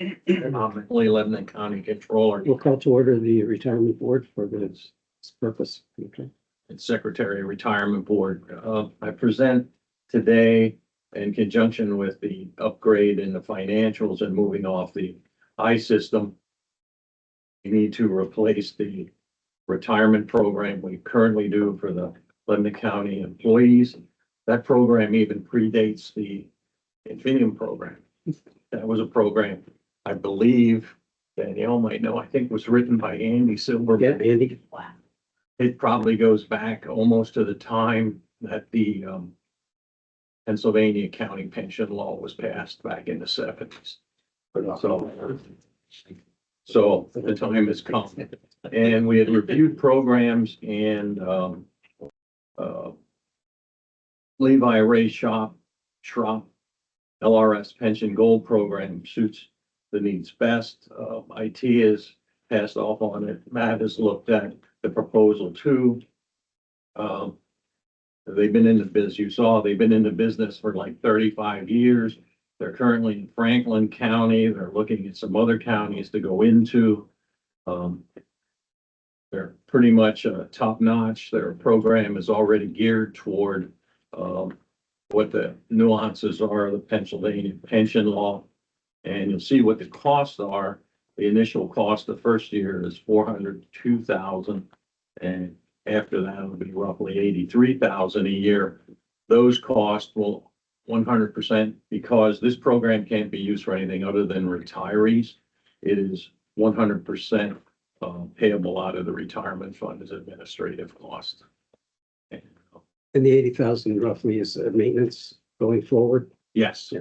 And, Robert? Only Lebanon County Controller We'll call to order the retirement board for this purpose. Okay. and Secretary of Retirement Board. I present today in conjunction with the upgrade in the financials and moving off the I system. We need to replace the retirement program we currently do for the Lebanon County employees. That program even predates the Infinium program. That was a program, I believe, Danielle might know, I think was written by Andy Silver. Yeah, Andy. It probably goes back almost to the time that the Pennsylvania county pension law was passed back in the 70s. So the time has come. And we had reviewed programs and Levi Ray Schropp LRS Pension Gold Program suits the needs best. IT has passed off on it. Matt has looked at the proposal too. They've been in the business, you saw, they've been in the business for like 35 years. They're currently in Franklin County. They're looking at some other counties to go into. They're pretty much top notch. Their program is already geared toward what the nuances are of the Pennsylvania pension law. And you'll see what the costs are. The initial cost the first year is $402,000. And after that, it'll be roughly $83,000 a year. Those costs will 100%, because this program can't be used for anything other than retirees. It is 100% payable out of the retirement fund as administrative cost. And the 80,000 roughly is maintenance going forward. Yes. Yeah.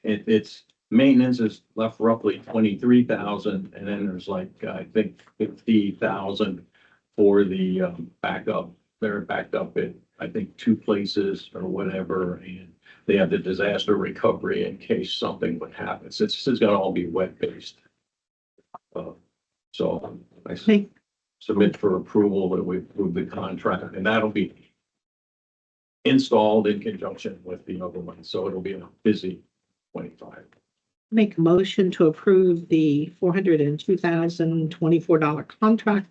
It's maintenance is left roughly 23,000, and then there's like, I think 50,000 for the backup. They're backed up at, I think, 2 places or whatever, and they have the disaster recovery in case something would happen. It's gonna all be web-based. So I Okay. submit for approval that we approve the contract, and that'll be installed in conjunction with the other one, so it'll be a busy 25. Make a motion to approve the $402,024 contract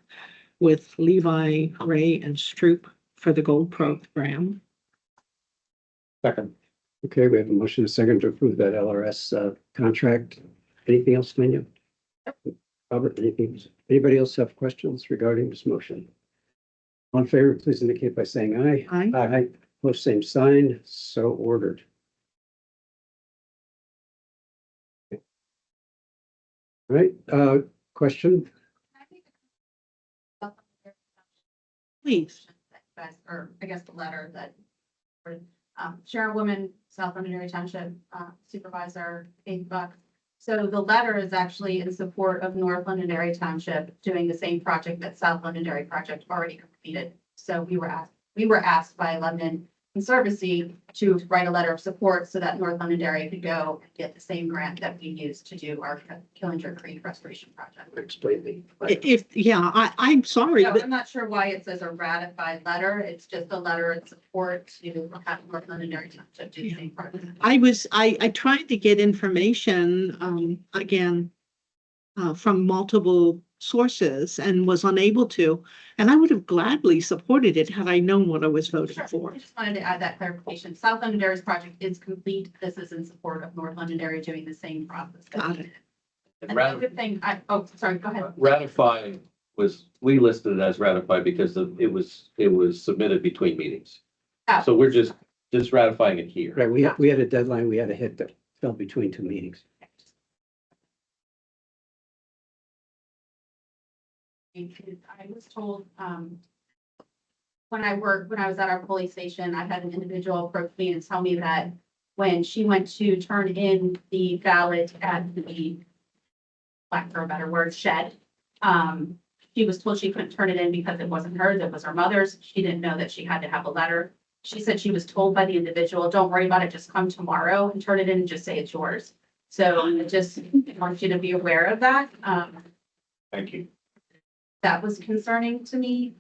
with Levi, Ray, and Stroop for the Gold program. Second. Okay, we have a motion and a second to approve that LRS contract. Anything else, Manu? Robert, anything? Anybody else have questions regarding this motion? All in favor, please indicate by saying aye. Aye. Aye. Post same sign, so ordered. All right, question? Please. Guys, or I guess the letter that, Sharon Woman, South Londonderry Township Supervisor, $8. So the letter is actually in support of North Londonderry Township doing the same project that South Londonderry project already completed. So we were asked by Lebanon Conservancy to write a letter of support so that North Londonderry could go and get the same grant that we used to do our Killinger Creek restoration project. Explain me. I'm sorry, So but I'm not sure why it says a ratified letter. It's just a letter of support to have North Londonderry Township do the same project. I tried to get information, again, from multiple sources and was unable to, and I would have gladly supported it had I known what I was voting Sure. for. I just wanted to add that clarification. South Londonderry's project is complete. This is in support of North Londonderry doing the same process. that Got we it. did. And And the good thing, sorry, go ahead. ratify we listed it as ratified because it was submitted between meetings. Oh. So we're just ratifying it here. Right, we had a deadline we had to hit that fell between two meetings. I was told, when I was at our police station, I had an individual approach me and tell me that when she went to turn in the ballot at the, lack for a better word, shed, she was told she couldn't turn it in because it wasn't hers, it was her mother's. She didn't know that she had to have a letter. She said she was told by the individual, don't worry about it, just come tomorrow and turn it in and just say it's yours. So I just want you to be aware of that. Thank you. That was concerning to me.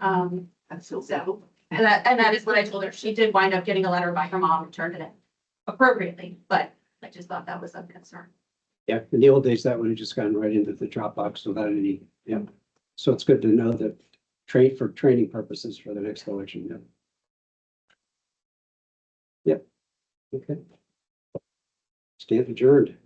So, and that is what I told her. She did wind up getting a letter by her mom and turned it in appropriately, but I just thought that was of concern. Yeah, in the old days, that would have just gone right into the Dropbox without any, yeah. So it's good to know that for training purposes for the next election, yeah. Yep. Okay. Stand adjourned.